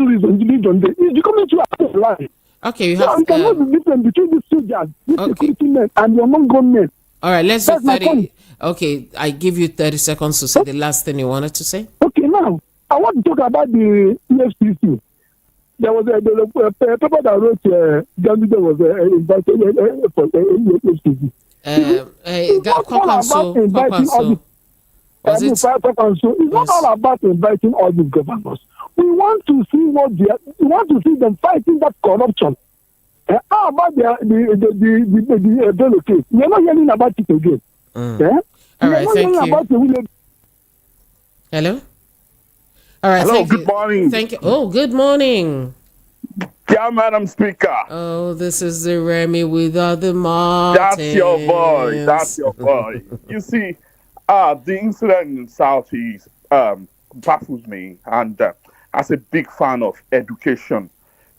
region there is becoming too alive. Okay, you have. So cannot be different between the soldiers, the security men, and the among men. All right, let's do 30. Okay, I give you 30 seconds to say the last thing you wanted to say. Okay, now I want to talk about the EFCC. There was a paper that wrote Gambia was invited for the EFCC. It's not all about inviting all these governors. We want to see we want to see them fighting that corruption. How about the Bello case? We are not hearing about it again. All right, thank you. Hello? All right, hello, good morning. Thank you. Oh, good morning. Yeah, Madam Speaker. Oh, this is the Remy without the Martins. That's your boy. That's your boy. You see, the incident in Southeast baffles me. And as a big fan of education,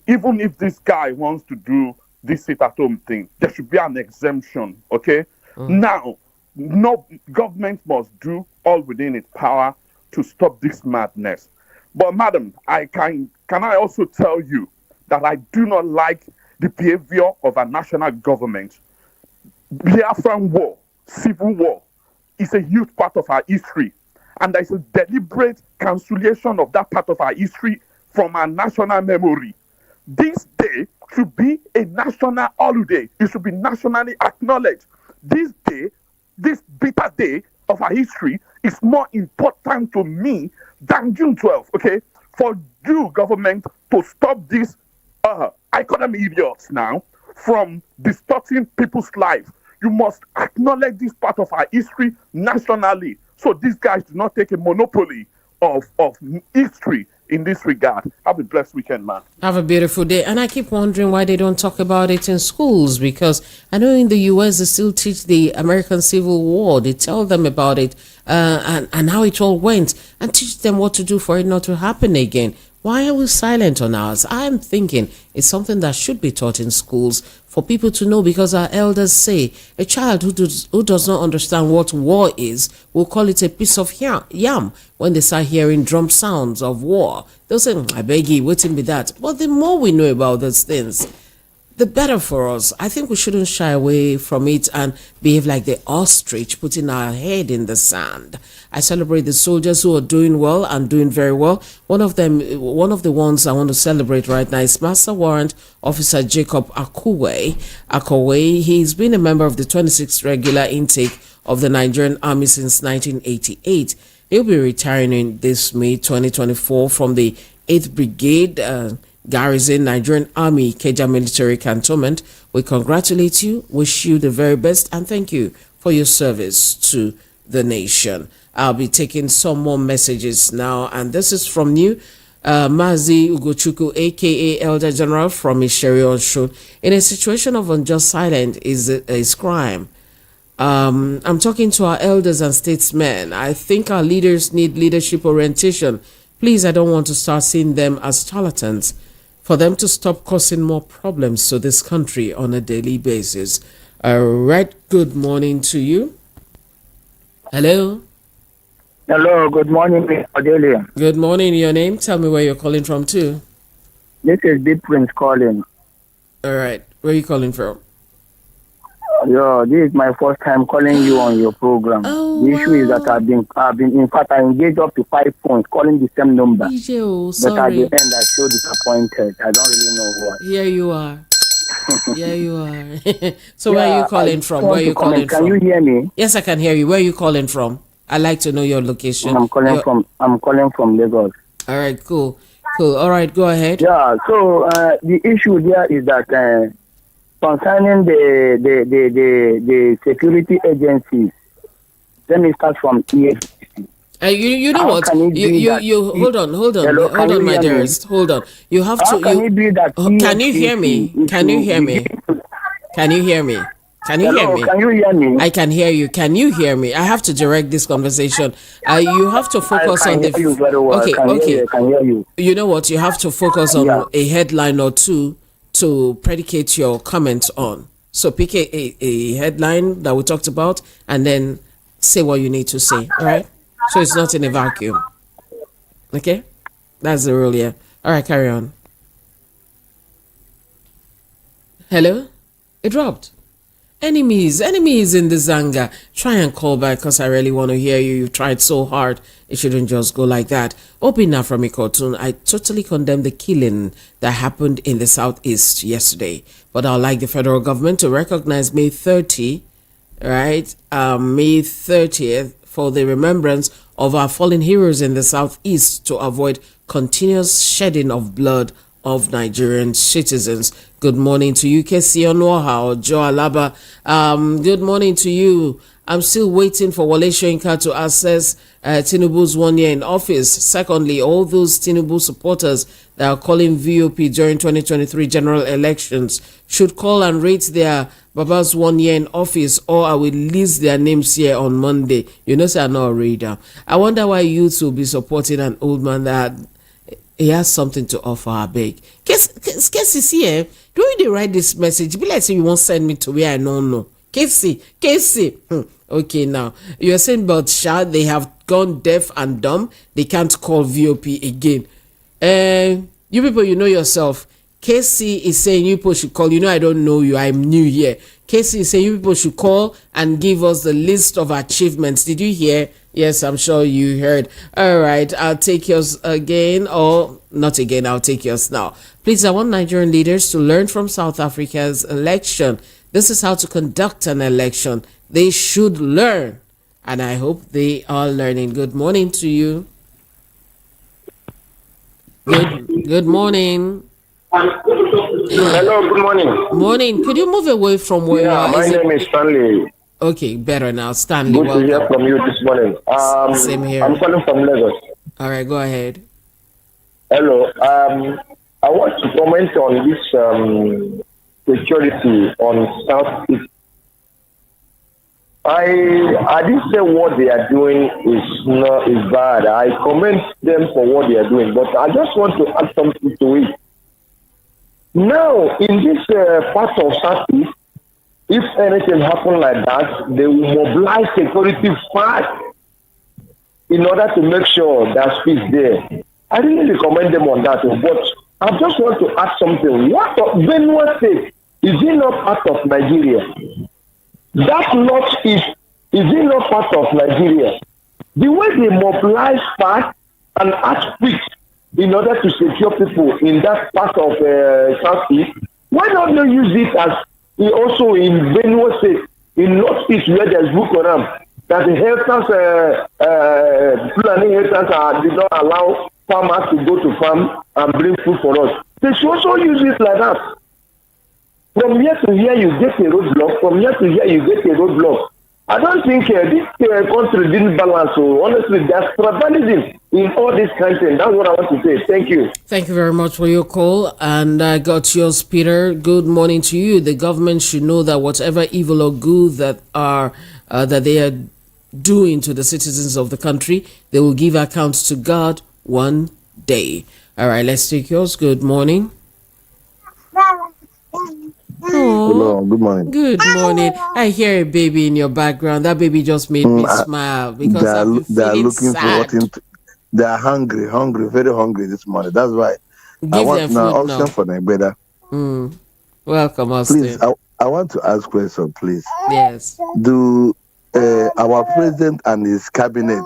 even if this guy wants to do this sit-at-home thing, there should be an exemption, okay? Now, no government must do all within its power to stop this madness. But madam, can I also tell you that I do not like the behavior of a national government. Biafran war, civil war, is a huge part of our history. And there is a deliberate cancellation of that part of our history from our national memory. This day should be a national holiday. It should be nationally acknowledged. This day, this bitter day of our history is more important to me than June 12th, okay? For you, government, to stop these economy idiots now from distorting people's lives, you must acknowledge this part of our history nationally. So these guys do not take a monopoly of history in this regard. Have a blessed weekend, man. Have a beautiful day. And I keep wondering why they don't talk about it in schools, because I know in the US they still teach the American Civil War. They tell them about it and how it all went and teach them what to do for it not to happen again. Why are we silent on ours? I'm thinking it's something that should be taught in schools for people to know, because our elders say a child who does not understand what war is will call it a piece of yam when they start hearing drum sounds of war. They'll say, I beg you, waiting be that. But the more we know about those things, the better for us. I think we shouldn't shy away from it and behave like the ostrich, putting our head in the sand. I celebrate the soldiers who are doing well and doing very well. One of the ones I want to celebrate right now is Master Warrant Officer Jacob Akowe. He's been a member of the 26th regular intake of the Nigerian Army since 1988. He'll be retiring in this May 2024 from the 8th Brigade, Garrison, Nigerian Army, Keja Military Cantonment. We congratulate you, wish you the very best, and thank you for your service to the nation. I'll be taking some more messages now, and this is from you, Mazi Ugochukwu, aka Elder General from Isheri Osun. In a situation of unjust silence is crime. I'm talking to our elders and statesmen. I think our leaders need leadership orientation. Please, I don't want to start seeing them as charlatans. For them to stop causing more problems to this country on a daily basis. All right, good morning to you. Hello. Hello, good morning, Adelia. Good morning, your name? Tell me where you're calling from too. This is Big Prince calling. All right, where are you calling from? Yo, this is my first time calling you on your program. Oh, the issue is that I've been, in fact, I engaged up to 5 phones calling the same number. But at the end, I feel disappointed. I don't really know why. Here you are. Here you are. So where are you calling from? Where are you calling from? Can you hear me? Yes, I can hear you. Where are you calling from? I'd like to know your location. I'm calling from Lagos. All right, cool. All right, go ahead. Yeah, so the issue there is that concerning the security agencies, let me start from EFCC. You know what? You hold on, my dearest. Hold on. You have to. Can you hear me? Can you hear me? Can you hear me? Can you hear me? Can you hear me? I can hear you. Can you hear me? I have to direct this conversation. You have to focus on the. I can hear you very well. Okay. I can hear you. You know what? You have to focus on a headline or two to predicate your comments on. So pick a headline that we talked about and then say what you need to say. All right? So it's not in a vacuum. Okay? That's the rule here. All right, carry on. Hello? It dropped. Enemies in the Zanga. Try and call back because I really want to hear you. You've tried so hard. It shouldn't just go like that. Opina from Ikotun. I totally condemn the killing that happened in the southeast yesterday. But I'd like the federal government to recognize May 30, right? May 30th for the remembrance of our fallen heroes in the southeast to avoid continuous shedding of blood of Nigerian citizens. Good morning to you, Kesi Onwaha or Joe Alaba. Good morning to you. I'm still waiting for Wale Soyinka to assess Tinubu's 1 year in office. Secondly, all those Tinubu supporters that are calling VOP during 2023 general elections should call and rate their Baba's 1 year in office, or I will list their names here on Monday. You know, say I'm not a reader. I wonder why youths will be supporting an old man that he has something to offer, I beg. Casey, here, do you write this message? Be like, say you won't send me to where I don't know. Casey. Okay, now, you're saying about Shah, they have gone deaf and dumb. They can't call VOP again. You people, you know yourself. Casey is saying you people should call. You know, I don't know you. I'm new here. Casey is saying you people should call and give us the list of achievements. Did you hear? Yes, I'm sure you heard. All right, I'll take yours again, or not again, I'll take yours now. Please, I want Nigerian leaders to learn from South Africa's election. This is how to conduct an election. They should learn, and I hope they are learning. Good morning to you. Good morning. Hello, good morning. Morning. Could you move away from where you are? My name is Stanley. Okay, better now. Stanley, good to hear from you this morning. Same here. I'm calling from Lagos. All right, go ahead. Hello. I want to comment on this security on Southeast. I didn't say what they are doing is bad. I commend them for what they are doing, but I just want to add something to it. Now, in this part of Southeast, if anything happens like that, they will mobilize security fast in order to make sure there's peace there. I really recommend them on that, but I just want to ask something. What of Benue State? Is it not part of Nigeria? That northeast, is it not part of Nigeria? The way they mobilize fast and act quick in order to secure people in that part of Southeast, why don't they use it as also in Benue State, in Northeast, where there's Boko Haram, that the Fulani did not allow farmers to go to farm and bring food for us. They should also use it like that. From here to here, you get a roadblock. From here to here, you get a roadblock. I don't think this country didn't balance. So honestly, there's tribalism in all this country. That's what I want to say. Thank you. Thank you very much for your call. And I got yours, Peter. Good morning to you. The government should know that whatever evil or good that they are doing to the citizens of the country, they will give accounts to God one day. All right, let's take yours. Good morning. Hello, good morning. Good morning. I hear a baby in your background. That baby just made me smile because they are looking sad. for what they are hungry, very hungry this morning. That's why I want now Austin for Nigeria. Welcome, Austin. Please, I want to ask question, please. Yes. Do our president and his cabinet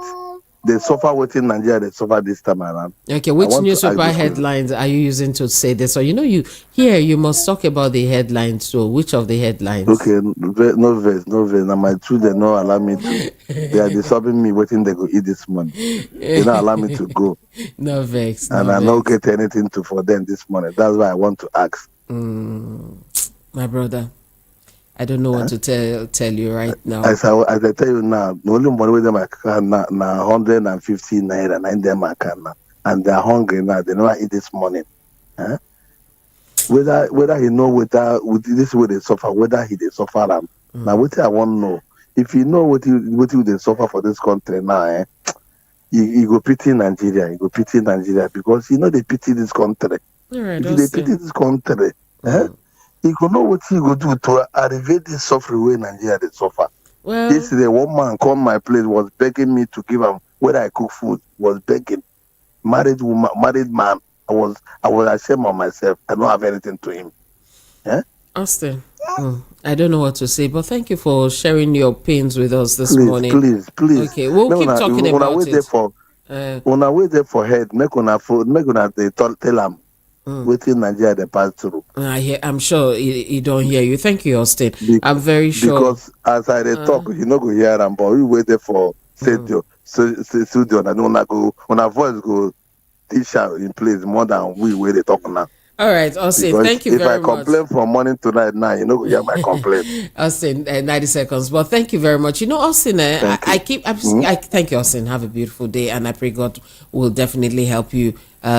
they suffer within Nigeria, they suffer this time around? Okay, which newspaper headlines are you using to say this? So you must talk about the headlines. So which of the headlines? Okay, no verse. Now my children don't allow me to. They are disturbing me waiting they go eat this morning. They don't allow me to go. No vex. And I don't get anything for them this morning. That's why I want to ask. My brother, I don't know what to tell you right now. As I tell you now, the only money with them I can now 150 naira, 9 them I can now, and they are hungry now. They never eat this morning. Huh? Whether he know with this way they suffer, whether he they suffer them. Now what I want to know, if you know what you they suffer for this country now, you go pity Nigeria, because they pity this country. Right, if they pity this country, you could know what you go do to alleviate this suffering where Nigeria they suffer. Well, yesterday one man come my place was begging me to give him whether I cook food, was begging. Married man. I was ashamed of myself. I don't have anything to him. Austin, I don't know what to say, but thank you for sharing your pains with us this morning. Please. Okay, we'll keep talking about it. When I wait there for head, make una they tell them. Waiting Nigeria they pass through. I'm sure he don't hear you. Thank you, Austin. I'm very sure. Because as I talk, you know go hear them, but we wait there for studio and when our voice go dish out in place more than we where they talk now. All right, Austin, thank you very much. If I complain from morning to night now, you know, hear my complaint. Austin, 90 seconds. But thank you very much. Austin, I thank you, Austin. Have a beautiful day, and I pray God will definitely help you.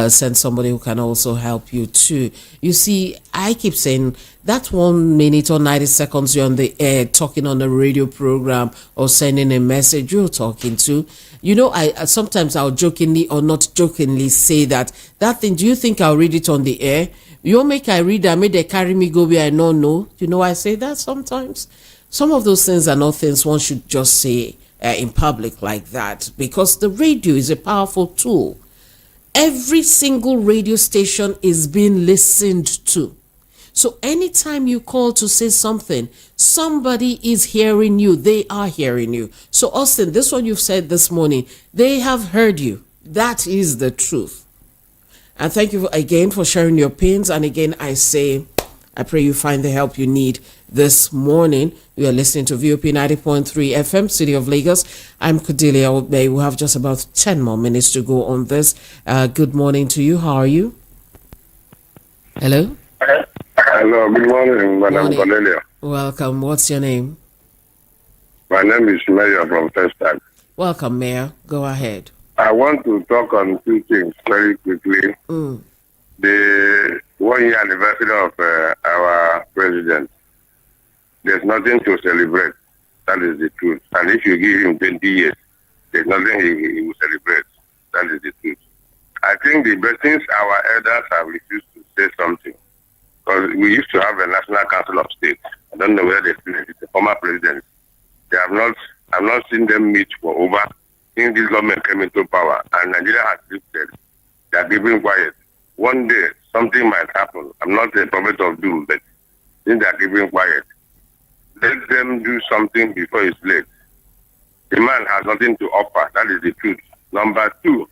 Send somebody who can also help you too. You see, I keep saying that 1 minute or 90 seconds you're on the air talking on a radio program or sending a message you're talking to. I sometimes I'll jokingly or not jokingly say that thing. Do you think I'll read it on the air? You make I read that, may they carry me go where I don't know. I say that sometimes. Some of those things are not things one should just say in public like that, because the radio is a powerful tool. Every single radio station is being listened to. So anytime you call to say something, somebody is hearing you. They are hearing you. So Austin, this one you've said this morning, they have heard you. That is the truth. And thank you again for sharing your pains. And again, I pray you find the help you need this morning. You are listening to VOP 90.3 FM, City of Lagos. I'm Cordelia Obey. We have just about 10 more minutes to go on this. Good morning to you. How are you? Hello? Hello, good morning, Madam Cordelia. Welcome. What's your name? My name is Mayor from Testag. Welcome, Mayor. Go ahead. I want to talk on two things very quickly. The 1 year anniversary of our president. There's nothing to celebrate. That is the truth. And if you give him 20 years, there's nothing he will celebrate. That is the truth. I think the best things our elders have refused to say something. Because we used to have a National Council of State. I don't know whether they still exist. The former president. I've not seen them meet for over since this government came into power. And Nigeria has drifted. They are keeping quiet. One day, something might happen. I'm not a prophet of doom, but since they are keeping quiet, let them do something before it's late. The man has nothing to offer. That is the truth. Number two,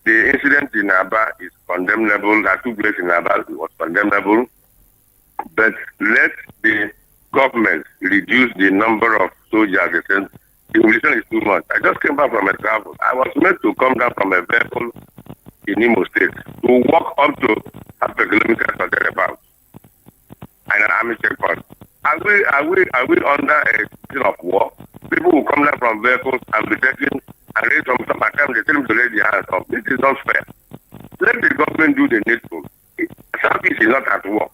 the incident in Aba is condemnable. That took place in Aba was condemnable. But let the government reduce the number of soldiers. The militia is too much. I just came back from a travel. I was meant to come down from a vehicle in Imo State to walk up to half a kilometer or thereabouts and an army checkpoint. Are we under a situation of war? People will come down from vehicles and be taken and raise from some time they tell them to lay their hands up. This is not fair. Let the government do the needful. Southeast is not at war.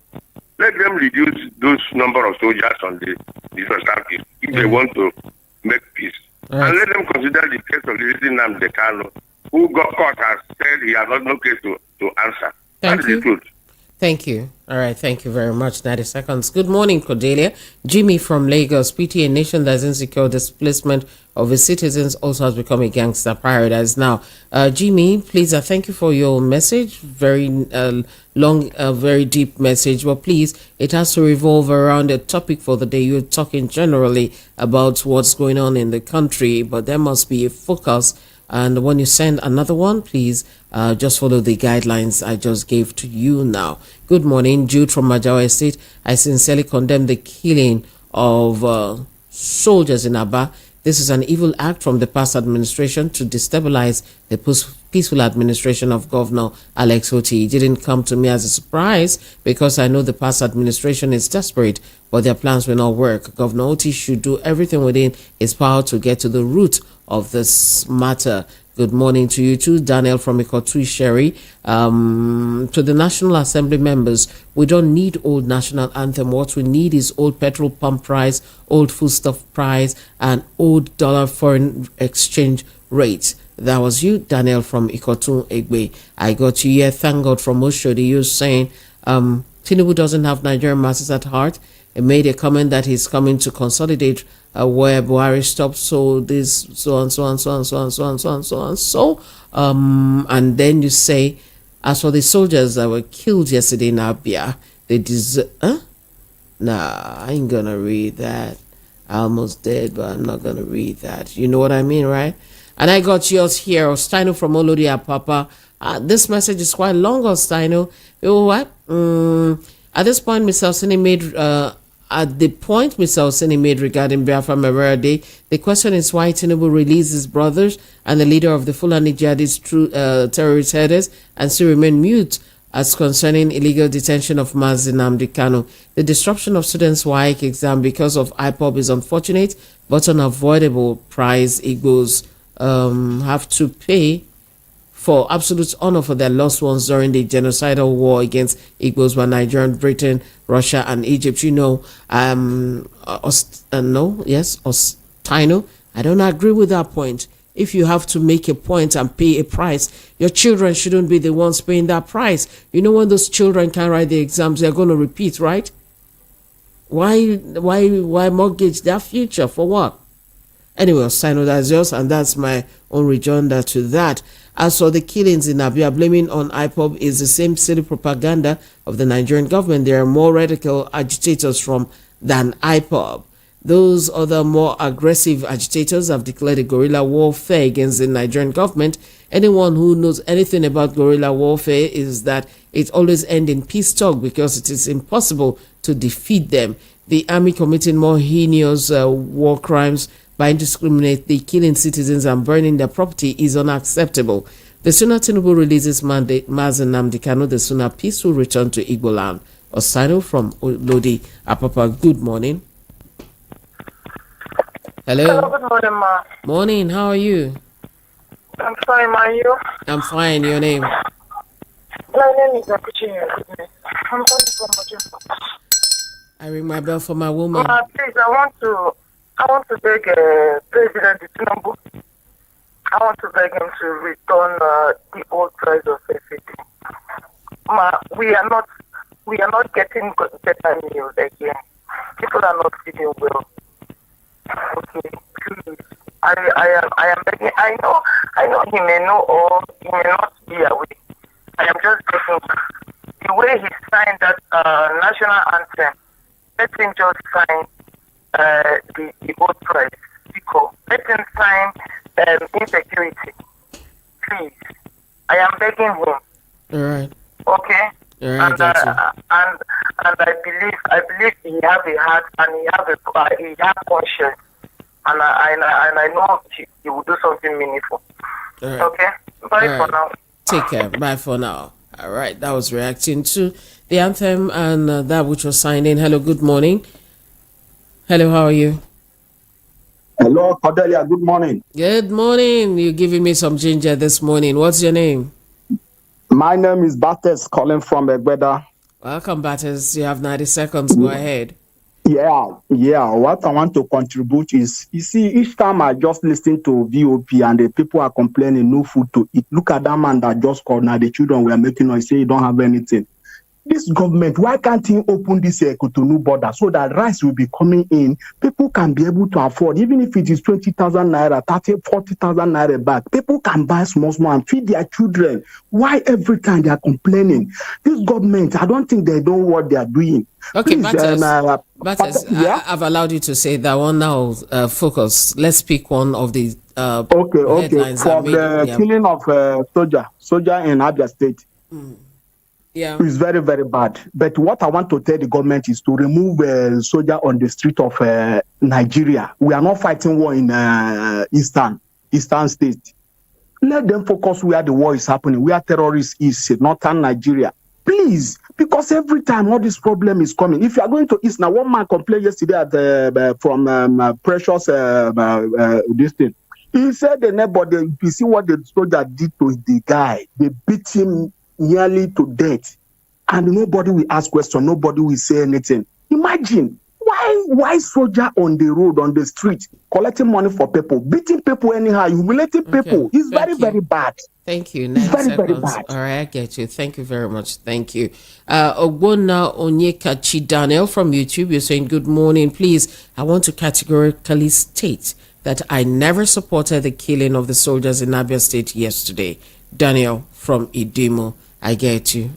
Let them reduce those number of soldiers on the Southeast if they want to make peace. Right. And let them consider the case of the Nnamdi Kanu, who got caught and said he has got no case to answer. That is the truth. Thank you. All right. Thank you very much. 90 seconds. Good morning, Cordelia. Jimmy from Lagos. PTA nation that is insecure displacement of its citizens also has become a gangster paradise now. Jimmy, please, thank you for your message. Very long, very deep message. But please, it has to revolve around a topic for the day. You're talking generally about what's going on in the country, but there must be a focus. And when you send another one, please just follow the guidelines I just gave to you now. Good morning, Jude from Majawa Estate. I sincerely condemn the killing of soldiers in Aba. This is an evil act from the past administration to destabilize the peaceful administration of Governor Alex Oti. It didn't come to me as a surprise because I know the past administration is desperate, but their plans will not work. Governor Oti should do everything within his power to get to the root of this matter. Good morning to you too, Daniel from Ikotui Sherry. To the National Assembly members, we don't need old national anthem. What we need is old petrol pump price, old foodstuff price, and old dollar foreign exchange rates. That was you, Daniel from Ikotun Egbe. I got you here. Thank God from Oshodi. You're saying Tinubu doesn't have Nigerian masses at heart. He made a comment that he's coming to consolidate where Buhari stopped, so this, so on, so on, so on, so on, so on, so on, so on, so and then you say, as for the soldiers that were killed yesterday in Abia, they deserve. Nah, I ain't gonna read that. I almost did, but I'm not gonna read that. You know what I mean, right? And I got yours here, Ostino from Olodi Apapa. This message is quite long, Ostino. You know what? At this point, Mr. Oseni made. At the point Mr. Oseni made regarding Biafra Memorial Day, the question is why Tinubu released his brothers and the leader of the Fulani jihadist terrorist headers and still remain mute as concerning illegal detention of Mazi Nnamdi Kanu. The disruption of students' WAEC exam because of IPOB is unfortunate but unavoidable price Igbos have to pay for absolute honor for their lost ones during the genocidal war against Igbos by Nigeria, Britain, Russia, and Egypt. You know, Ostino, I don't agree with that point. If you have to make a point and pay a price, your children shouldn't be the ones paying that price. You know, when those children can't write the exams, they're going to repeat, right? Why mortgage their future for what? Anyway, Ostino, that's yours, and that's my own rejoinder to that. As for the killings in Abia, blaming on IPOB is the same silly propaganda of the Nigerian government. There are more radical agitators than IPOB. Those other more aggressive agitators have declared a guerrilla warfare against the Nigerian government. Anyone who knows anything about guerrilla warfare is that it always ends in peace talk because it is impossible to defeat them. The army committing more heinous war crimes by indiscriminately killing citizens and burning their property is unacceptable. The sooner Tinubu releases Mazi Nnamdi Kanu, the sooner peace will return to Igbo land. Osino from Lodi Apapa, good morning. Hello. Hello, good morning, ma. Morning, how are you? I'm fine, ma. You? I'm fine, your name? My name is Akuchi. I'm calling from Mojo. I ring my bell for my woman. Please, I want to beg President Tinubu. I want to beg him to return the old price of everything. Ma, we are not getting better news again. People are not feeling well. Okay, please. I am begging. I know he may know or he may not be away. I am just begging. The way he signed that national anthem, let him just sign the old price. Let him sign insecurity. Please. I am begging him. All right. Okay? All right, and I believe he has a heart and he has conscience. And I know he will do something meaningful. All right. Okay? Bye for now. Take care. Bye for now. All right. That was reacting to the anthem and that which was signed in. Hello. Good morning. Hello. How are you? Hello, Cordelia. Good morning. Good morning. You're giving me some ginger this morning. What's your name? My name is Bates, calling from Egbeda. Welcome, Bates. You have 90 seconds. Go ahead. Yeah. What I want to contribute is, you see, each time I just listen to VOP and the people are complaining, no food to eat. Look at that man that just called. Now the children were making noise, say you don't have anything. This government, why can't he open this Cotonou border so that rice will be coming in? People can be able to afford, even if it is 20,000 naira, 30, 40,000 naira back. People can buy small and feed their children. Why every time they are complaining? This government, I don't think they know what they are doing. Okay, Please, yeah? I've allowed you to say that one now. Focus. Let's pick one of the okay. From the killing of soldier in Abia State. Yeah, it's very, very bad. But what I want to tell the government is to remove soldier on the street of Nigeria. We are not fighting war in Eastern State. Let them focus where the war is happening, where terrorists is, northern Nigeria. Please, because every time all this problem is coming, if you are going to East, now one man complained yesterday from Precious this thing. He said the neighbor, you see what the soldier did to the guy. They beat him nearly to death, and nobody will ask questions, nobody will say anything. Imagine why soldier on the road, on the street, collecting money for people, beating people anyhow, humiliating people. It's very bad. Thank you. It's very bad. All right, I get you. Thank you very much. Thank you. Ogbonna Onyekachi Daniel from YouTube, you're saying good morning. Please, I want to categorically state that I never supported the killing of the soldiers in Abia State yesterday. Daniel from Idimo. I get you.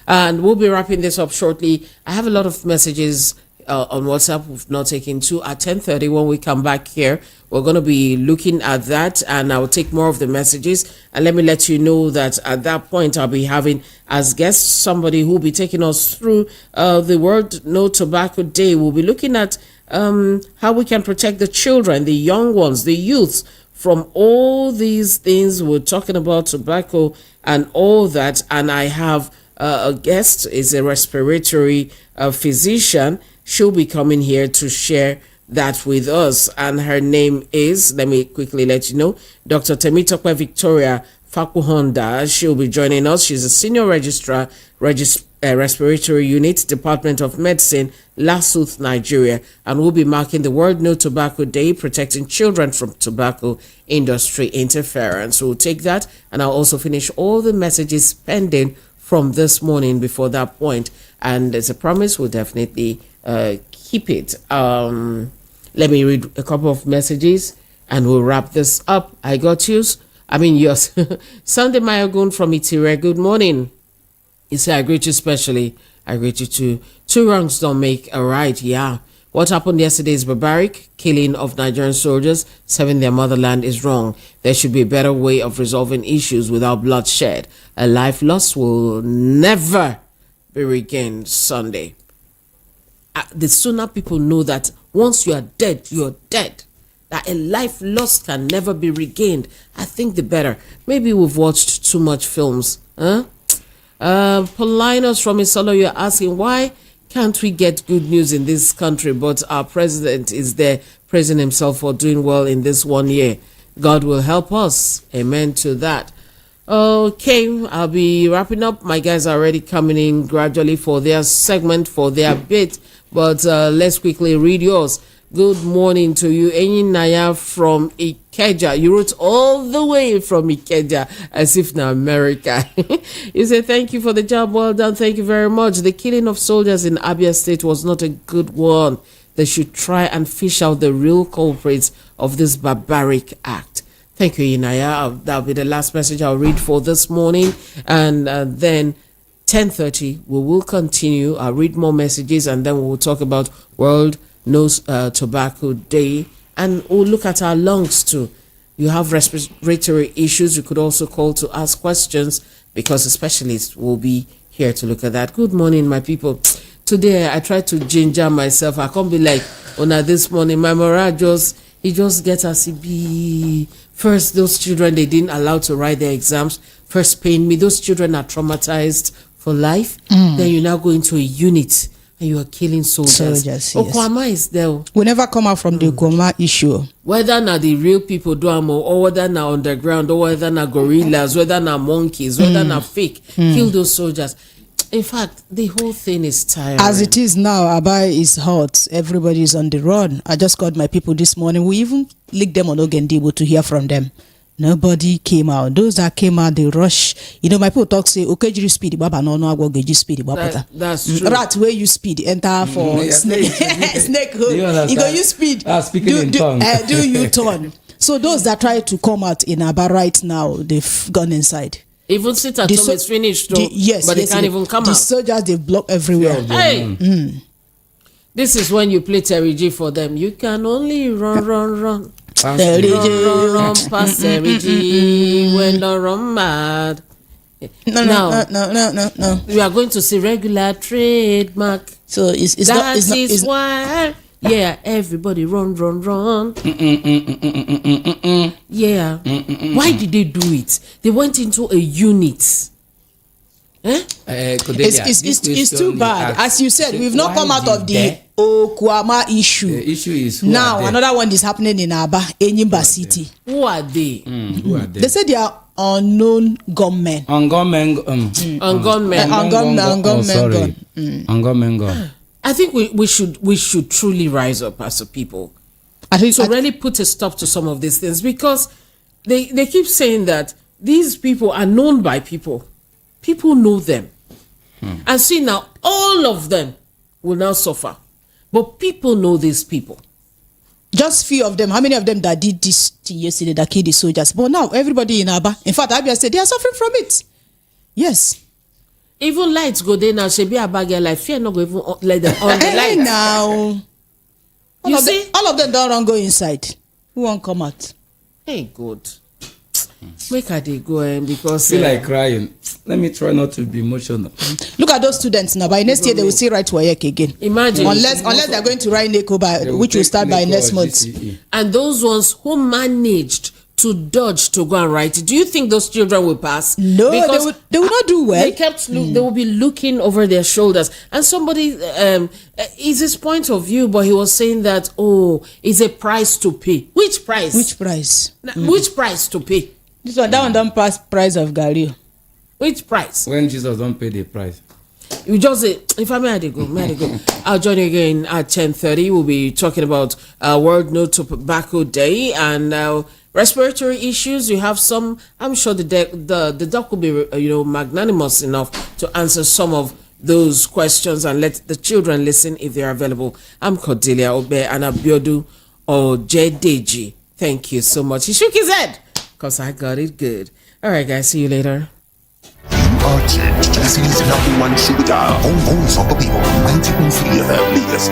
And we'll be wrapping this up shortly. I have a lot of messages on WhatsApp we've not taken to. At 10:30 when we come back here, we're going to be looking at that, and I'll take more of the messages. And let me let you know that at that point, I'll be having as guest somebody who will be taking us through the World No Tobacco Day. We'll be looking at how we can protect the children, the young ones, the youths, from all these things. We're talking about tobacco and all that. And I have a guest, is a respiratory physician. She'll be coming here to share that with us. And her name is, let me quickly let you know, Dr. Temitope Victoria Fakuhonda. She'll be joining us. She's a senior registrar, respiratory unit, Department of Medicine, Lasut, Nigeria, and we'll be marking the World No Tobacco Day, protecting children from tobacco industry interference. We'll take that, and I'll also finish all the messages pending from this morning before that point. And as a promise, we'll definitely keep it. Let me read a couple of messages, and we'll wrap this up. I got yours. Sunday Mayagun from Itire. Good morning. You say, I greet you specially. I greet you too. Two wrongs don't make a right. Yeah. What happened yesterday is barbaric. Killing of Nigerian soldiers serving their motherland is wrong. There should be a better way of resolving issues without bloodshed. A life lost will never be regained. Sunday. The sooner people know that once you are dead, you're dead. That a life lost can never be regained, I think the better. Maybe we've watched too much films. Paulinus from Isolo, you're asking, why can't we get good news in this country, but our president is there praising himself for doing well in this 1 year? God will help us. Amen to that. Okay, I'll be wrapping up. My guys are already coming in gradually for their segment, for their bit, but let's quickly read yours. Good morning to you, Enyin Naya from Ikeja. You wrote all the way from Ikeja, as if now America. You say, thank you for the job. Well done. Thank you very much. The killing of soldiers in Abia State was not a good one. They should try and fish out the real culprits of this barbaric act. Thank you, Inaya. That'll be the last message I'll read for this morning. And then 10:30, we will continue. I'll read more messages, and then we'll talk about World No Tobacco Day, and we'll look at our lungs too. You have respiratory issues, you could also call to ask questions, because a specialist will be here to look at that. Good morning, my people. Today I try to ginger myself. I can't be like this morning. My morale just gets as it be. First, those children, they didn't allow to write their exams. first paying me. Those children are traumatized for life. Then you now go into a unit and you are killing soldiers. Okwama is there. We never come out from the Okwama issue. Whether now the real people do amo, or whether now underground, or whether now gorillas, whether now monkeys, whether now fake, kill those soldiers. In fact, the whole thing is tiring. As it is now, Abai is hot. Everybody is on the run. I just called my people this morning. We even linked them on Ogendibo to hear from them. Nobody came out. Those that came out, they rush. You know, my people talk say, okay, you speed, Baba, no, you speed, that's true. Rat where you speed, enter for snake, snake hood. You go, you speed. Speaking in tongue. Do you turn? So those that try to come out in Aba right now, they've gone inside. Even sit at home is finished, though, yes, but they can't even come out. The soldiers, they've blocked everywhere. Hey! This is when you play Terry G for them. You can only run. Run past Terry G when the run mad. No. We are going to see regular trademark. So it's why. Yeah, everybody run. Yeah. Why did they do it? They went into a unit. It's too bad. As you said, we've not come out of the Okwama issue. The issue is now another one is happening in Aba, Enyimba City. Who are they? They say they are unknown gunmen. Ungunmen. I think we should truly rise up as a people. I think to really put a stop to some of these things, because they keep saying that these people are known by people. People know them. And see now, all of them will now suffer. But people know these people. Just few of them. How many of them that did this thing yesterday that killed the soldiers? But now everybody in Aba, in fact, Abia said they are suffering from it. Yes. Even lights go there now. She be a bag like fear not go even let them on the light. Now, all of them don't run go inside. Who won't come out? Hey, good. Make her they go because feel like crying. Let me try not to be emotional. Look at those students now. By next year they will still write WAEC again. Imagine unless they're going to write NECO which will start by next month. And those ones who managed to dodge to go and write it, do you think those children will pass? No, because they will not do well. They kept they will be looking over their shoulders. And somebody is his point of view, but he was saying that it's a price to pay. Which price? Which price? Which price to pay? This one, that one don't pass price of Gary. Which price? When Jesus don't pay the price. You just say, if I may go. I'll join you again at 10:30. We'll be talking about World No Tobacco Day and respiratory issues. You have some. I'm sure the doc will be magnanimous enough to answer some of those questions and let the children listen if they are available. I'm Cordelia Obe and Abiodu or Jedeji. Thank you so much. He shook his head because I got it good. All right, guys. See you later. You are tuned to the city's #1 sugar dial. Home voice of the people. 90.3 FM. Leave us.